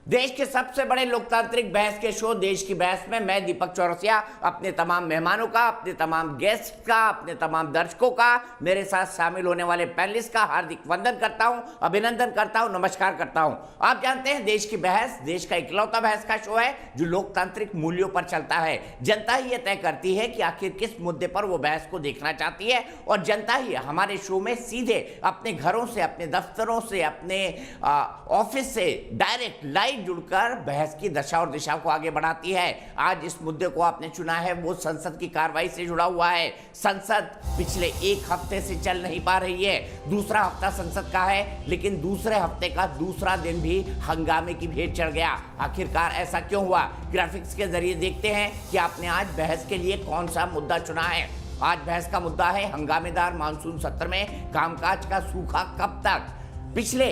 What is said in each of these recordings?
देश के सबसे बड़े लोकतांत्रिक बहस के शो देश की बहस में मैं दीपक चौरसिया अपने तमाम मेहमानों का, अपने तमाम गेस्ट का, अपने तमाम दर्शकों का, मेरे साथ शामिल होने वाले पैनलिस्ट का हार्दिक वंदन करता हूं, अभिनंदन करता हूं, नमस्कार करता हूं। आप जानते हैं देश की बहस देश का इकलौता बहस का शो है जो लोकतांत्रिक मूल्यों पर चलता है। जनता ही यह तय करती है कि आखिर किस मुद्दे पर वो बहस को देखना चाहती है और जनता ही हमारे शो में सीधे अपने घरों से, अपने दफ्तरों से, अपने ऑफिस से डायरेक्ट लाइव जुड़कर बहस की दशा और दिशा को आगे बढ़ाती है। आज इस मुद्दे को आपने चुना है वो संसद की कार्रवाई से जुड़ा हुआ है। संसद पिछले एक हफ्ते से चल नहीं पा रही है, दूसरा हफ्ता संसद का है, लेकिन दूसरे हफ्ते का दूसरा दिन भी हंगामे की भेंट चढ़ गया। आखिरकार ऐसा क्यों हुआ? ग्राफिक्स के जरिए देखते हैं कि आपने आज बहस के लिए कौन सा मुद्दा चुना है। आज बहस का मुद्दा है हंगामेदार मानसून सत्र में कामकाज का सूखा कब तक। पिछले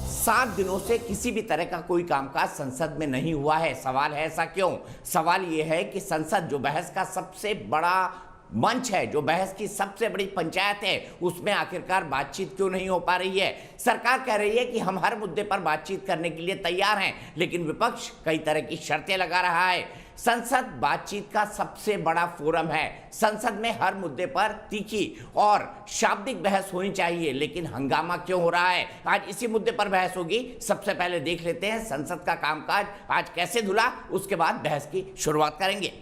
7 दिनों से किसी भी तरह का कोई कामकाज संसद में नहीं हुआ है। सवाल है ऐसा क्यों? सवाल यह है कि संसद जो बहस का सबसे बड़ा मंच है, जो बहस की सबसे बड़ी पंचायत है, उसमें आखिरकार बातचीत क्यों नहीं हो पा रही है। सरकार कह रही है कि हम हर मुद्दे पर बातचीत करने के लिए तैयार हैं, लेकिन विपक्ष कई तरह की शर्तें लगा रहा है। संसद बातचीत का सबसे बड़ा फोरम है। संसद में हर मुद्दे पर तीखी और शाब्दिक बहस होनी चाहिए, लेकिन हंगामा क्यों हो रहा है? आज इसी मुद्दे पर बहस होगी। सबसे पहले देख लेते हैं संसद का कामकाज आज कैसे धुला, उसके बाद बहस की शुरुआत करेंगे।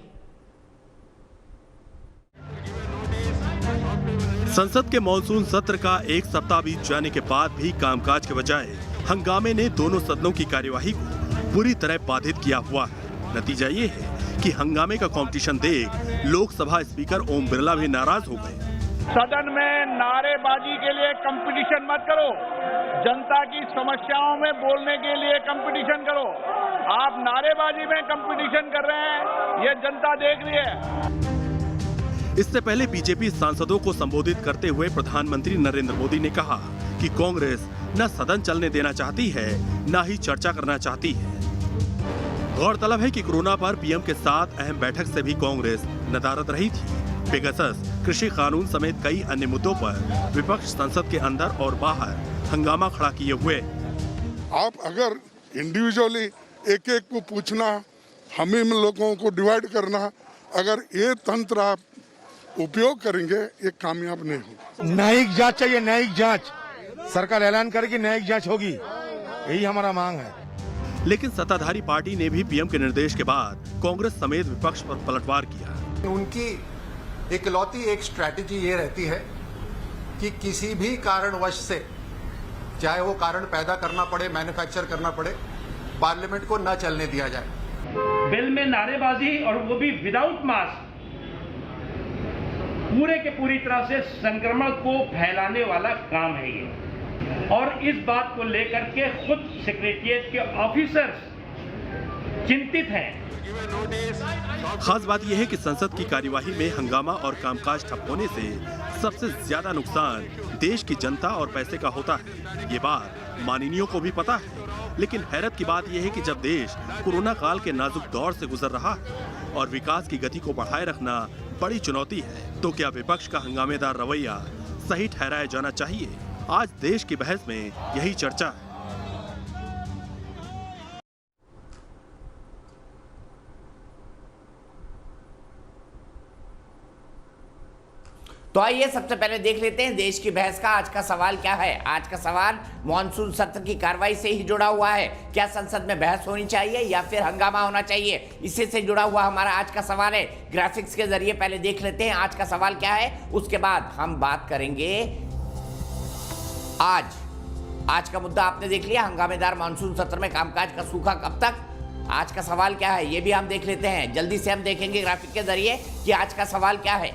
संसद के मॉनसून सत्र का एक सप्ताह बीत जाने के बाद भी कामकाज के बजाय हंगामे ने दोनों सदनों की कार्यवाही को पूरी तरह बाधित किया हुआ है। नतीजा ये है कि हंगामे का कंपटीशन देख लोकसभा स्पीकर ओम बिरला भी नाराज हो गए। सदन में नारेबाजी के लिए कंपटीशन मत करो, जनता की समस्याओं में बोलने के लिए कंपटीशन करो। आप नारेबाजी में कंपटीशन कर रहे हैं, ये जनता देख रही है। इससे पहले बीजेपी सांसदों को संबोधित करते हुए प्रधानमंत्री नरेंद्र मोदी ने कहा कि कांग्रेस न सदन चलने देना चाहती है, न ही चर्चा करना चाहती है। गौरतलब है कि कोरोना पर पीएम के साथ अहम बैठक से भी कांग्रेस नदारद रही थी। पेगासस, कृषि कानून समेत कई अन्य मुद्दों पर विपक्ष संसद के अंदर और बाहर हंगामा खड़ा किए हुए। आप अगर इंडिविजुअली एक एक को पूछना, हम इन लोगों को डिवाइड करना, अगर ये तंत्र आप उपयोग करेंगे, ये कामयाब नहीं होगा। न्यायिक जांच चाहिए, न्यायिक जांच। सरकार ऐलान करेगी न्यायिक जांच होगी, यही हमारा मांग है। लेकिन सत्ताधारी पार्टी ने भी पीएम के निर्देश के बाद कांग्रेस समेत विपक्ष पर पलटवार किया। उनकी इकलौती एक स्ट्रैटेजी ये रहती है कि किसी भी कारणवश से, चाहे वो कारण पैदा करना पड़े, मैन्युफैक्चर करना पड़े, पार्लियामेंट को न चलने दिया जाए। बिल में नारेबाजी और वो भी विदाउट मास्क पूरे के पूरी तरह से संक्रमण को फैलाने वाला काम है ये, और इस बात को लेकर के खुद सेक्रेटेरिएट के ऑफिसर्स चिंतित हैं। खास बात यह है कि संसद की कार्यवाही में हंगामा और कामकाज ठप होने से सबसे ज्यादा नुकसान देश की जनता और पैसे का होता है। ये बात माननीयों को भी पता है, लेकिन हैरत की बात यह है कि जब देश कोरोना काल के नाजुक दौर से गुजर रहा है और विकास की गति को बढ़ाए रखना बड़ी चुनौती है, तो क्या विपक्ष का हंगामेदार रवैया सही ठहराया जाना चाहिए? आज देश की बहस में यही चर्चा है। तो आइए सबसे पहले देख लेते हैं देश की बहस का आज का सवाल क्या है। आज का सवाल मॉनसून सत्र की कार्रवाई से ही जुड़ा हुआ है। क्या संसद में बहस होनी चाहिए या फिर हंगामा होना चाहिए? इसी से जुड़ा हुआ हमारा आज का सवाल है। ग्राफिक्स के जरिए पहले देख लेते हैं आज का सवाल क्या है, उसके बाद हम बात करेंगे। आज का मुद्दा आपने देख लिया, हंगामेदार मानसून सत्र में कामकाज का सूखा कब तक। आज का सवाल क्या है ये भी हम देख लेते हैं। जल्दी से हम देखेंगे ग्राफिक के जरिए कि आज का सवाल क्या है।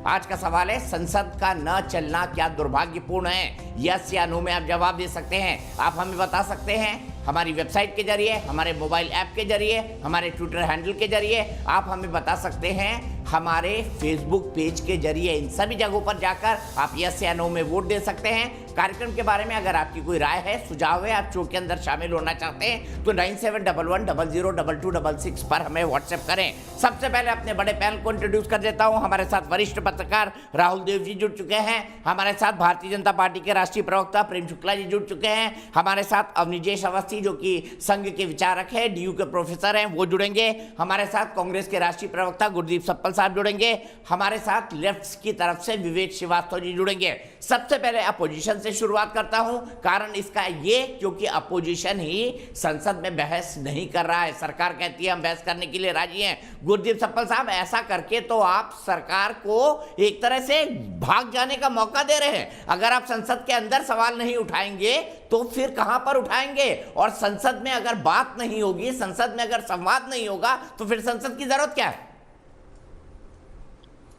आज का सवाल है संसद का न चलना क्या दुर्भाग्यपूर्ण है? यस या नो में आप जवाब दे सकते हैं। आप हमें बता सकते हैं हमारी वेबसाइट के जरिए, हमारे मोबाइल ऐप के जरिए, हमारे ट्विटर हैंडल के जरिए। आप हमें बता सकते हैं हमारे फेसबुक पेज के जरिए इन सभी जगहों पर जाकर आप यस या नो में वोट दे सकते हैं। कार्यक्रम के बारे में अगर आपकी कोई राय है, सुझाव है, आप शो के अंदर शामिल होना चाहते हैं तो 9711002266 पर हमें व्हाट्सएप करें। सबसे पहले अपने बड़े पैनल को इंट्रोड्यूस कर देता हूं। हमारे साथ वरिष्ठ पत्रकार राहुल देव जी जुड़ चुके हैं, हमारे साथ भारतीय जनता पार्टी के राष्ट्रीय प्रवक्ता प्रेम शुक्ला जी जुड़ चुके हैं, हमारे साथ अवनिजेश अवस्थी जो कि संघ के विचारक है, DU के प्रोफेसर हैं, वो जुड़ेंगे, हमारे साथ कांग्रेस के राष्ट्रीय प्रवक्ता गुरदीप सप्पल साहब जुड़ेंगे, हमारे साथ लेफ्ट की तरफ से विवेक श्रीवास्तव जी जुड़ेंगे। सबसे पहले अपोजिशन से शुरुआत करता हूं, कारण इसका ये क्योंकि अपोजिशन ही संसद में बहस नहीं कर रहा है, सरकार कहती है हम बहस करने के लिए राजी हैं। गुरदीप सप्पल साहब, ऐसा करके तो आप सरकार को एक तरह से भाग जाने का मौका दे रहे हैं। अगर आप संसद के अंदर सवाल नहीं उठाएंगे तो फिर कहां पर उठाएंगे? और संसद में अगर बात नहीं होगी, संसद में अगर संवाद नहीं होगा तो फिर संसद की जरूरत क्या है?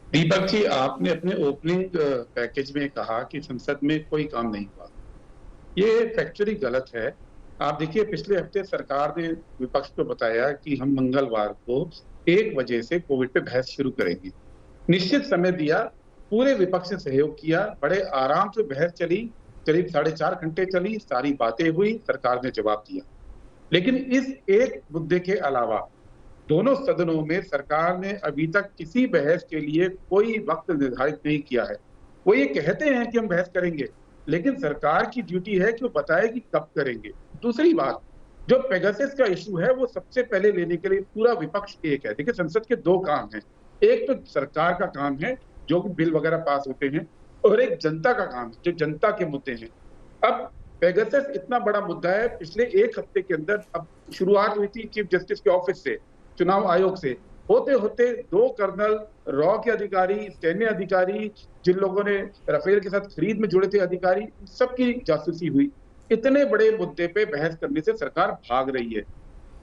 दीपक जी, आपने अपने ओपनिंग पैकेज में कहा कि संसद में कोई काम नहीं हुआ। ये फैक्चुअली गलत है। आप देखिए, पिछले हफ्ते सरकार ने विपक्ष को बताया कि हम मंगलवार को 1 बजे से कोविड पे बहस शुरू करेंगे। निश्चित समय दिया, पूरे विपक्ष ने सहयोग किया, बड़े आराम से बहस चली, करीब 4.5 घंटे चली, सारी बातें हुई, सरकार ने जवाब दिया। लेकिन इस एक मुद्दे के अलावा दोनों सदनों में सरकार ने अभी तक किसी बहस के लिए कोई वक्त निर्धारित नहीं किया है। वो ये कहते हैं कि हम बहस करेंगे, लेकिन सरकार की ड्यूटी है कि वो बताए कि कब करेंगे। दूसरी बात, जो पेगासस का इशू है वो सबसे पहले लेने के लिए पूरा विपक्ष एक है। देखिए, संसद के 2 काम हैं, एक तो सरकार का काम है जो कि बिल वगैरह पास होते हैं, और एक जनता का काम है जो जनता के मुद्दे हैं। अब पेगासस इतना बड़ा मुद्दा है, पिछले 1 हफ्ते के अंदर अब शुरुआत हुई थी चीफ जस्टिस के ऑफिस से, चुनाव आयोग से, होते होते 2 कर्नल, रॉ के अधिकारी, सैन्य अधिकारी, जिन लोगों ने राफेल के साथ खरीद में जुड़े थे अधिकारी, सबकी जासूसी हुई। इतने बड़े मुद्दे पे बहस करने से सरकार भाग रही है।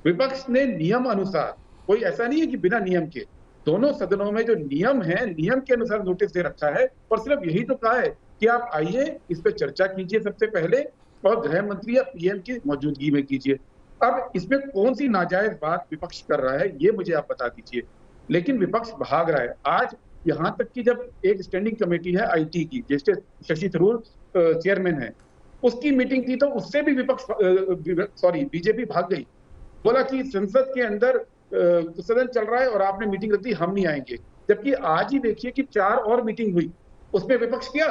विपक्ष ने नियम अनुसार, कोई ऐसा नहीं है कि बिना नियम के, दोनों सदनों में जो नियम है, नियम के अनुसार नोटिस दे रखा है, और सिर्फ यही तो कहा है कि आप आइए, इस पे चर्चा कीजिए सबसे पहले, और गृह मंत्री या PM की मौजूदगी में कीजिए। अब इसमें कौन सी नाजायज बात विपक्ष कर रहा है, ये मुझे आप बता दीजिए। लेकिन विपक्ष भाग रहा है। आज यहाँ तक कि जब एक स्टैंडिंग कमेटी है IT की, जिसके शशि थरूर चेयरमैन है, उसकी मीटिंग थी तो उससे भी बीजेपी भाग गई, बोला कि संसद के अंदर सदन चल रहा है और आपने मीटिंग रख दी, हम नहीं आएंगे। जबकि आज ही देखिए कि 4 और मीटिंग हुई, उसमें विपक्ष किया,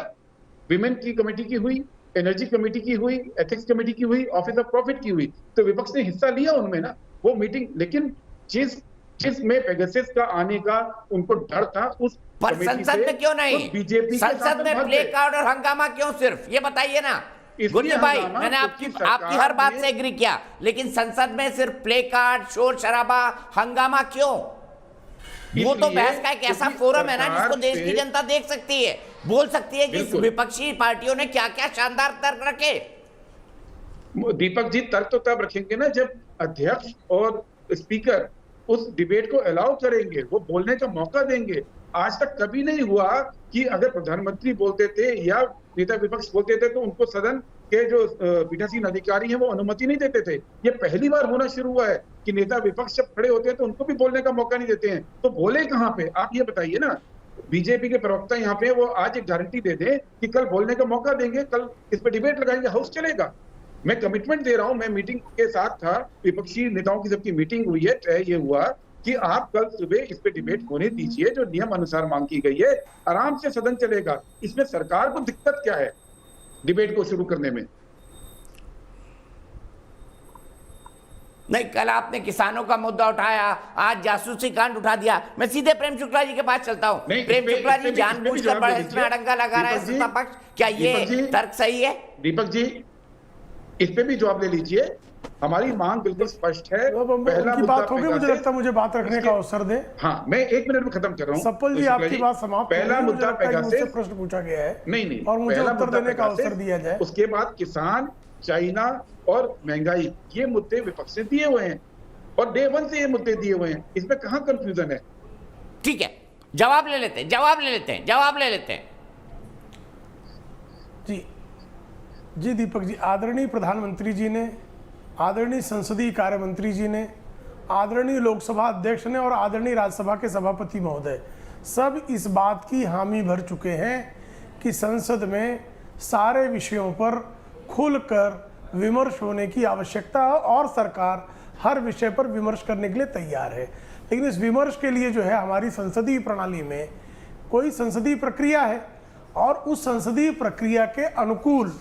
विमेन की कमेटी की हुई, एनर्जी कमेटी की हुई, एथिक्स कमेटी की हुई, ऑफिस ऑफ प्रॉफिट की हुई, तो विपक्ष ने हिस्सा लिया उनमें ना वो मीटिंग। लेकिन जिसमें पेगासस का आने का उनको डर था, उस पर संसद में क्यों नहीं? बीजेपी संसद में प्ले कार्ड और हंगामा क्यों सिर्फ, ये बताइए ना गुरदीप भाई। मैंने आपकी हर बात से एग्री किया, लेकिन संसद में सिर्फ प्ले कार्ड, शोर शराबा, हंगामा क्यों? वो तो बहस का एक ऐसा फोरम है ना जिसको देश की जनता देख सकती है, बोल सकती है कि विपक्षी पार्टियों ने क्या क्या शानदार तर्क रखे। दीपक जी, तर्क तो तब रखेंगे ना जब अध्यक्ष और स्पीकर उस डिबेट को अलाउ करेंगे, वो बोलने का मौका देंगे। आज तक कभी नहीं हुआ कि अगर प्रधानमंत्री बोलते थे या नेता विपक्ष बोलते थे तो उनको सदन के जो पीठासीन अधिकारी हैं वो अनुमति नहीं देते थे। ये पहली बार होना शुरू हुआ है कि नेता विपक्ष जब खड़े होते हैं तो उनको भी बोलने का मौका नहीं देते हैं। तो बोले कहाँ पे, आप ये बताइए ना। बीजेपी के प्रवक्ता यहाँ पे वो आज एक गारंटी दे दें कि कल बोलने का मौका देंगे, कल इस पे डिबेट लगाएंगे, हाउस चलेगा। मैं कमिटमेंट दे रहा हूं, मैं मीटिंग के साथ था, विपक्षी नेताओं की सबकी मीटिंग हुई है, तय ये हुआ कि आप कल सुबह इस पे डिबेट होने दीजिए, जो नियम अनुसार मांग की गई है, आराम से सदन चलेगा। इसमें सरकार को दिक्कत क्या है डिबेट को शुरू करने में? नहीं, कल आपने किसानों का मुद्दा उठाया, आज जासूसी कांड उठा दिया। मैं सीधे प्रेम शुक्ला जी के पास चलता हूँ। प्रेम शुक्ला जी जानबूझकर बहस में अड़ंगा लगा रहा है सत्ता पक्ष, क्या ये तर्क सही है? दीपक जी, इस पे भी जवाब ले लीजिए। हमारी मांग बिल्कुल स्पष्ट है। पहला बात होगी, मुझे लगता है मुझे बात रखने का अवसर दे। हाँ, मैं 1 मिनट में खत्म कर रहा हूँ। सप्पल जी, आपकी बात समाप्त। पहला मुद्दा पेगासस, प्रश्न पूछा गया है, नहीं, और मुझे उत्तर देने का अवसर दिया जाए। उसके बाद किसान, चाइना और महंगाई, ये मुद्दे विपक्ष ने दिए हुए हैं और डे 1 से ये मुद्दे दिए हुए हैं। इसमें कहाँ कंफ्यूजन है? ठीक है, जवाब ले लेते हैं। जी दीपक जी, आदरणीय प्रधानमंत्री जी ने, आदरणीय संसदीय कार्य मंत्री जी ने, आदरणीय लोकसभा अध्यक्ष ने और आदरणीय राज्यसभा के सभापति महोदय सब इस बात की हामी भर चुके हैं कि संसद में सारे विषयों पर खुलकर विमर्श होने की आवश्यकता है और सरकार हर विषय पर विमर्श करने के लिए तैयार है। लेकिन इस विमर्श के लिए जो है हमारी संसदीय प्रणाली में कोई संसदीय प्रक्रिया है और उस संसदीय प्रक्रिया के अनुकूल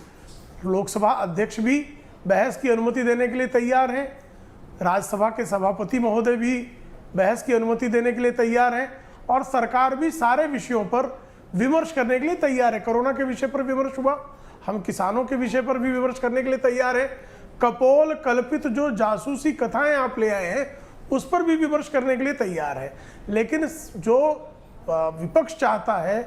लोकसभा अध्यक्ष भी बहस की अनुमति देने के लिए तैयार हैं, राज्यसभा के सभापति महोदय भी बहस की अनुमति देने के लिए तैयार हैं और सरकार भी सारे विषयों पर विमर्श करने के लिए तैयार है। कोरोना के विषय पर विमर्श हुआ, हम किसानों के विषय पर भी विमर्श करने के लिए तैयार है। कपोल कल्पित जो जासूसी कथाएं आप ले आए हैं उस पर भी विमर्श करने के लिए तैयार है। लेकिन जो विपक्ष चाहता है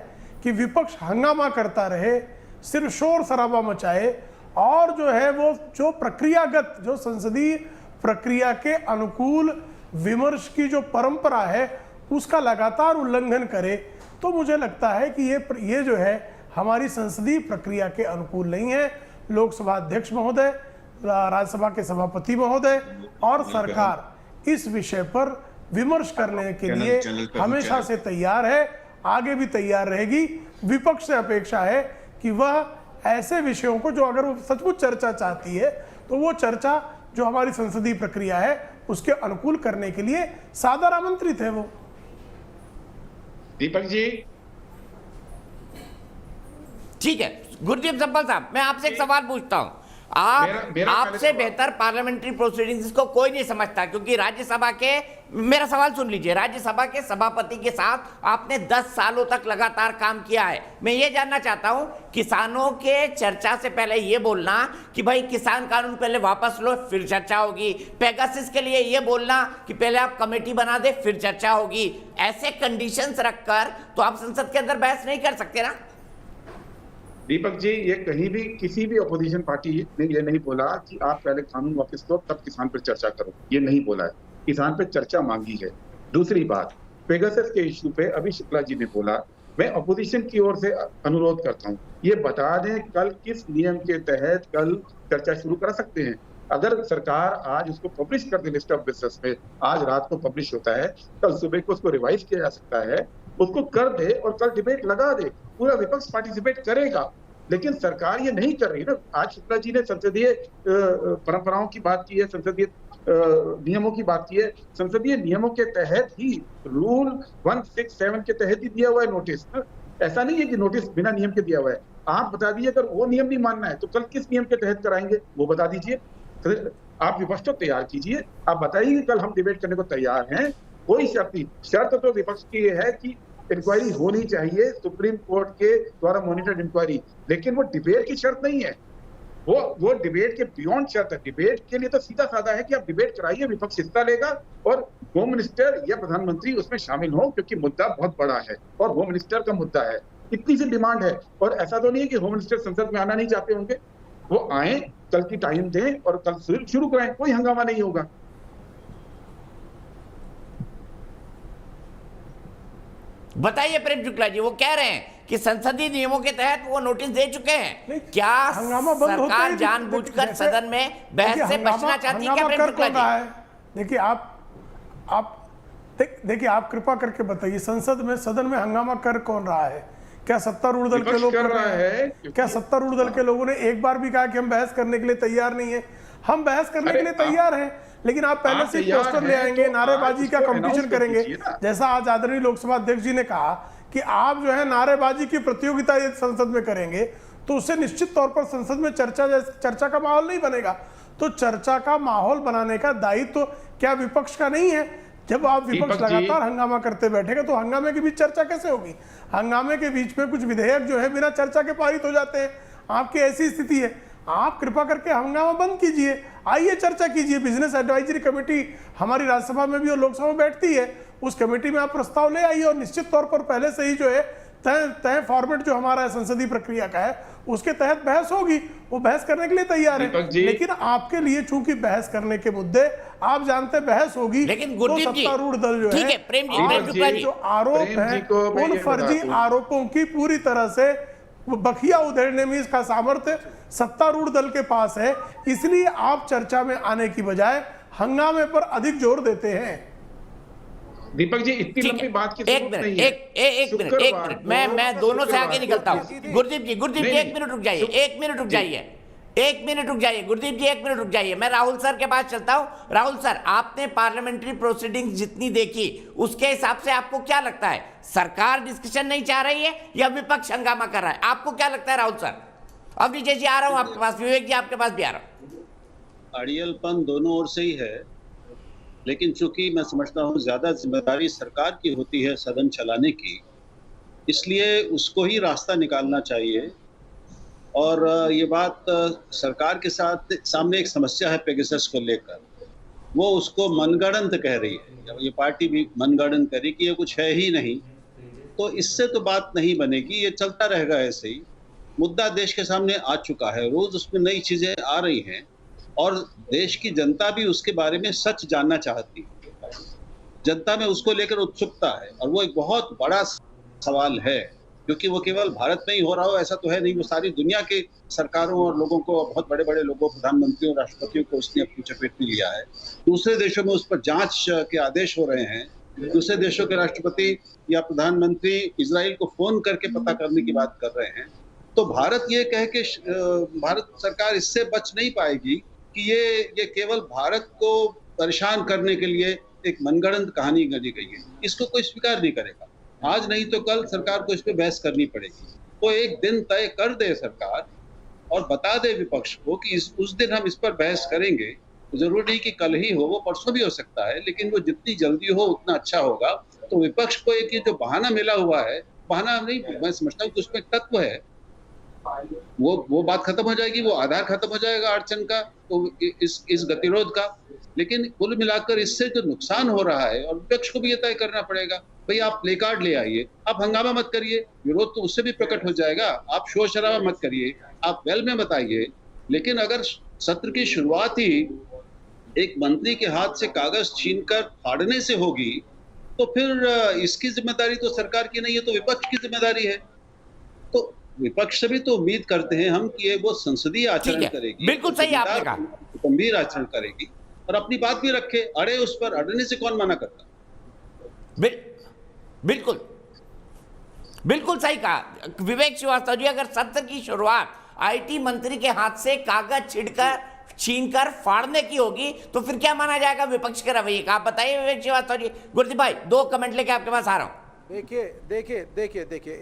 कि विपक्ष हंगामा करता रहे, सिर्फ शोर शराबा मचाए और जो है वो जो प्रक्रियागत जो संसदीय प्रक्रिया के अनुकूल विमर्श की जो परंपरा है उसका लगातार उल्लंघन करे, तो मुझे लगता है कि ये जो है हमारी संसदीय प्रक्रिया के अनुकूल नहीं है। लोकसभा अध्यक्ष महोदय, राज्यसभा के सभापति महोदय और सरकार इस विषय पर विमर्श करने के लिए हमेशा से तैयार है, आगे भी तैयार रहेगी। विपक्ष से अपेक्षा है कि वह ऐसे विषयों को जो अगर वो सचमुच चर्चा चाहती है तो वो चर्चा जो हमारी संसदीय प्रक्रिया है उसके अनुकूल करने के लिए सादर आमंत्रित है। वो दीपक जी, ठीक है गुरदीप सब्बल साहब, मैं आपसे एक सवाल पूछता हूं। आपसे बेहतर पार्लियामेंट्री प्रोसीडिंग्स को कोई नहीं समझता, क्योंकि राज्यसभा के, मेरा सवाल सुन लीजिए, राज्यसभा के सभापति के साथ आपने 10 सालों तक लगातार काम किया है। मैं ये जानना चाहता हूं, किसानों के चर्चा से पहले ये बोलना कि भाई किसान कानून पहले वापस लो फिर चर्चा होगी, पेगासिस के लिए ये बोलना कि पहले आप कमेटी बना दे फिर चर्चा होगी, ऐसे कंडीशंस रखकर तो आप संसद के अंदर बहस नहीं कर सकते ना। दीपक जी, ये कहीं भी किसी भी अपोजिशन पार्टी ने ये नहीं बोला कि आप पहले कानून वापस लो तब किसान पर चर्चा करो, ये नहीं बोला है। किसान पे चर्चा मांगी है। दूसरी बात, पेगासस के इश्यू पे अभी शुक्ला जी ने बोला, मैं अपोजिशन की ओर से अनुरोध करता हूँ ये बता दें कल किस नियम के तहत कल चर्चा शुरू कर सकते हैं। अगर सरकार आज उसको पब्लिश कर दे लिस्ट ऑफ बिजनेस में, आज रात को पब्लिश होता है, कल सुबह को उसको रिवाइज किया जा सकता है, उसको कर दे और कल डिबेट लगा दे, पूरा विपक्ष पार्टिसिपेट करेगा। लेकिन सरकार ये नहीं कर रही ना। आज शुक्ला जी ने संसदीय परंपराओं की बात की है, संसदीय नियमों की बात की है। संसदीय नियमों के तहत ही रूल 167 के तहत ही दिया हुआ है नोटिस। ऐसा नहीं है कि नोटिस बिना नियम के दिया हुआ है। आप बता दीजिए, अगर वो नियम नहीं मानना है तो कल किस नियम के तहत कराएंगे वो बता दीजिए। आप विपक्ष तो तैयार कीजिए, आप बताइए कल हम डिबेट करने को तैयार हैं, कोई शर्त नहीं। शर्त तो विपक्ष की है कि इंक्वायरी होनी चाहिए, सुप्रीम कोर्ट के द्वारा मॉनिटर्ड इंक्वायरी, लेकिन वो डिबेट की शर्त नहीं है, वो डिबेट के बियॉन्ड शर्त है। डिबेट के लिए तो सीधा साधा है कि आप डिबेट कराइए, विपक्ष हिस्सा लेगा और होम मिनिस्टर या प्रधानमंत्री उसमें शामिल हो, क्योंकि मुद्दा बहुत बड़ा है और होम मिनिस्टर का मुद्दा है। इतनी सी डिमांड है। और ऐसा तो नहीं है कि होम मिनिस्टर संसद में आना नहीं चाहते होंगे, वो आए, कल की टाइम दें और कल शुरू कराएं, कोई हंगामा नहीं होगा। बताइए प्रेम शुक्ला जी, वो कह रहे हैं कि संसदीय नियमों के तहत वो नोटिस दे चुके हैं। क्या सरकार जानबूझकर सदन में बहस से बचना चाहती है क्या प्रेम शुक्ला जी? देखिए आप कृपा करके बताइए, सदन में हंगामा कर कौन रहा है? क्या सत्तारूढ़ दल के लोग कर रहे हैं? क्या सत्तारूढ़ दल के लोगों ने एक बार भी कहा कि हम बहस करने के लिए तैयार नहीं है? हम बहस करने के लिए तैयार हैं, लेकिन आप पहले से पोस्टर ले आएंगे, नारेबाजी का कंपटीशन करेंगे। जैसा आज आदरणीय लोकसभा अध्यक्ष जी ने कहा कि आप जो है नारेबाजी की प्रतियोगिता यदि संसद में करेंगे तो उससे निश्चित तौर पर संसद में चर्चा का माहौल नहीं बनेगा। तो चर्चा का माहौल बनाने का दायित्व तो क्या विपक्ष का नहीं है? जब आप विपक्ष लगातार हंगामा करते बैठेगा तो हंगामे के बीच चर्चा कैसे होगी? हंगामे के बीच में कुछ विधेयक जो है बिना चर्चा के पारित हो जाते हैं। आपकी ऐसी स्थिति है, आप कृपा करके हंगामा बंद कीजिए, आइए चर्चा कीजिए। बिजनेस एडवाइजरी कमेटी हमारी राज्यसभा में भी और लोकसभा में बैठती है, उस कमेटी में आप प्रस्ताव ले आइए और निश्चित तौर पर पहले से ही जो है तय फॉर्मेट जो हमारा संसदीय प्रक्रिया का है उसके तहत बहस होगी, वो बहस करने के लिए तैयार है। लेकिन आपके लिए चूंकि बहस करने के मुद्दे आप जानते बहस होगी, लेकिन तो सत्तारूढ़ दल जो है जो आरोप है उन फर्जी आरोपों की पूरी तरह से बखिया उधेड़ने में इसका सामर्थ्य सत्तारूढ़ दल के पास है। इसलिए आप चर्चा में आने की बजाय हंगामे पर अधिक जोर देते हैं। दीपक जी इतनी ठीक लंबी है, बात की एक जरूरत मिनट, नहीं है। एक मिनट, मैं दोनों से आगे निकलता हूं। गुरदीप जी एक मिनट रुक जाइए, एक मिनट रुक जाइए, एक मिनट रुक जाइए, गुरदीप जी एक मिनट रुक जाइए। मैं राहुल सर के पास चलता हूं। राहुल सर, आपने पार्लियामेंट्री प्रोसीडिंग्स जितनी देखी, उसके हिसाब से आपको क्या लगता है, सरकार डिस्कशन नहीं चाह रही है या विपक्ष हंगामा कर रहा है? आपको क्या लगता है राहुल सर? अब विजय जी आ रहा हूं आपके पास, विवेक जी आपके पास भी आ रहा हूं। अड़ियलपन दोनों ओर से ही है, लेकिन चूंकि मैं समझता हूँ ज्यादा जिम्मेदारी सरकार की होती है सदन चलाने की, इसलिए उसको ही रास्ता निकालना चाहिए। और ये बात सरकार के साथ सामने एक समस्या है पेगासस को लेकर, वो उसको मनगढ़ंत कह रही है, ये पार्टी भी मनगढ़ंत कह रही कि ये कुछ है ही नहीं। तो इससे तो बात नहीं बनेगी, ये चलता रहेगा ऐसे ही। मुद्दा देश के सामने आ चुका है, रोज उसमें नई चीजें आ रही हैं और देश की जनता भी उसके बारे में सच जानना चाहती है। जनता में उसको लेकर उत्सुकता है और वो एक बहुत बड़ा सवाल है, क्योंकि वो केवल भारत में ही हो रहा हो ऐसा तो है नहीं, वो सारी दुनिया के सरकारों और लोगों को, बहुत बड़े बड़े लोगों, प्रधानमंत्रियों, राष्ट्रपतियों को उसने अपनी चपेट में लिया है। दूसरे देशों में उस पर जांच के आदेश हो रहे हैं, दूसरे देशों के राष्ट्रपति या प्रधानमंत्री इजराइल को फोन करके पता करने की बात कर रहे हैं। तो भारत ये कह के भारत सरकार इससे बच नहीं पाएगी कि ये केवल भारत को परेशान करने के लिए एक मनगढ़ंत कहानी गढ़ी गई है। इसको कोई स्वीकार नहीं करेगा। आज नहीं तो कल सरकार को इस पे बहस करनी पड़ेगी। तो एक दिन तय कर दे सरकार और बता दे विपक्ष को कि उस दिन हम इस पर बहस करेंगे। जरूरी नहीं कि कल ही हो, वो परसों भी हो सकता है, लेकिन वो जितनी जल्दी हो उतना अच्छा होगा। तो विपक्ष को एक ये जो बहाना मिला हुआ है, बहाना नहीं, मैं समझता हूँ कि उसमें तत्व है, वो बात खत्म हो जाएगी, वो आधार खत्म हो जाएगा अड़चन का, तो इस गतिरोध का। लेकिन कुल मिलाकर इससे जो नुकसान हो रहा है, और विपक्ष को भी ये तय करना पड़ेगा, भाई आप प्ले कार्ड ले आइए, आप हंगामा मत करिए, विरोध तो उससे भी प्रकट हो जाएगा। आप शोर शराबा मत करिए, आप वेल में बताइए। लेकिन अगर सत्र की शुरुआत ही एक मंत्री के हाथ से कागज छीनकर फाड़ने से होगी, तो फिर इसकी जिम्मेदारी तो सरकार की नहीं है, तो विपक्ष की जिम्मेदारी है। तो विपक्ष से भी तो उम्मीद करते हैं हम कि वो संसदीय आचरण करेगी, बिल्कुल सही आपने कहा, गंभीर आचरण करेगी और अपनी बात भी रखे। अड़े उस पर, अड़ने से कौन मना करता? बिल्कुल बिल्कुल सही कहा विवेक श्रीवास्तव जी। अगर सत्र की शुरुआत आईटी मंत्री के हाथ से कागज छीनकर फाड़ने की होगी, तो फिर क्या माना जाएगा विपक्ष के रवैये का? आप बताइए विवेक श्रीवास्तव जी। गुरदीप भाई, 2 कमेंट लेके आपके पास आ रहा हूं। देखिए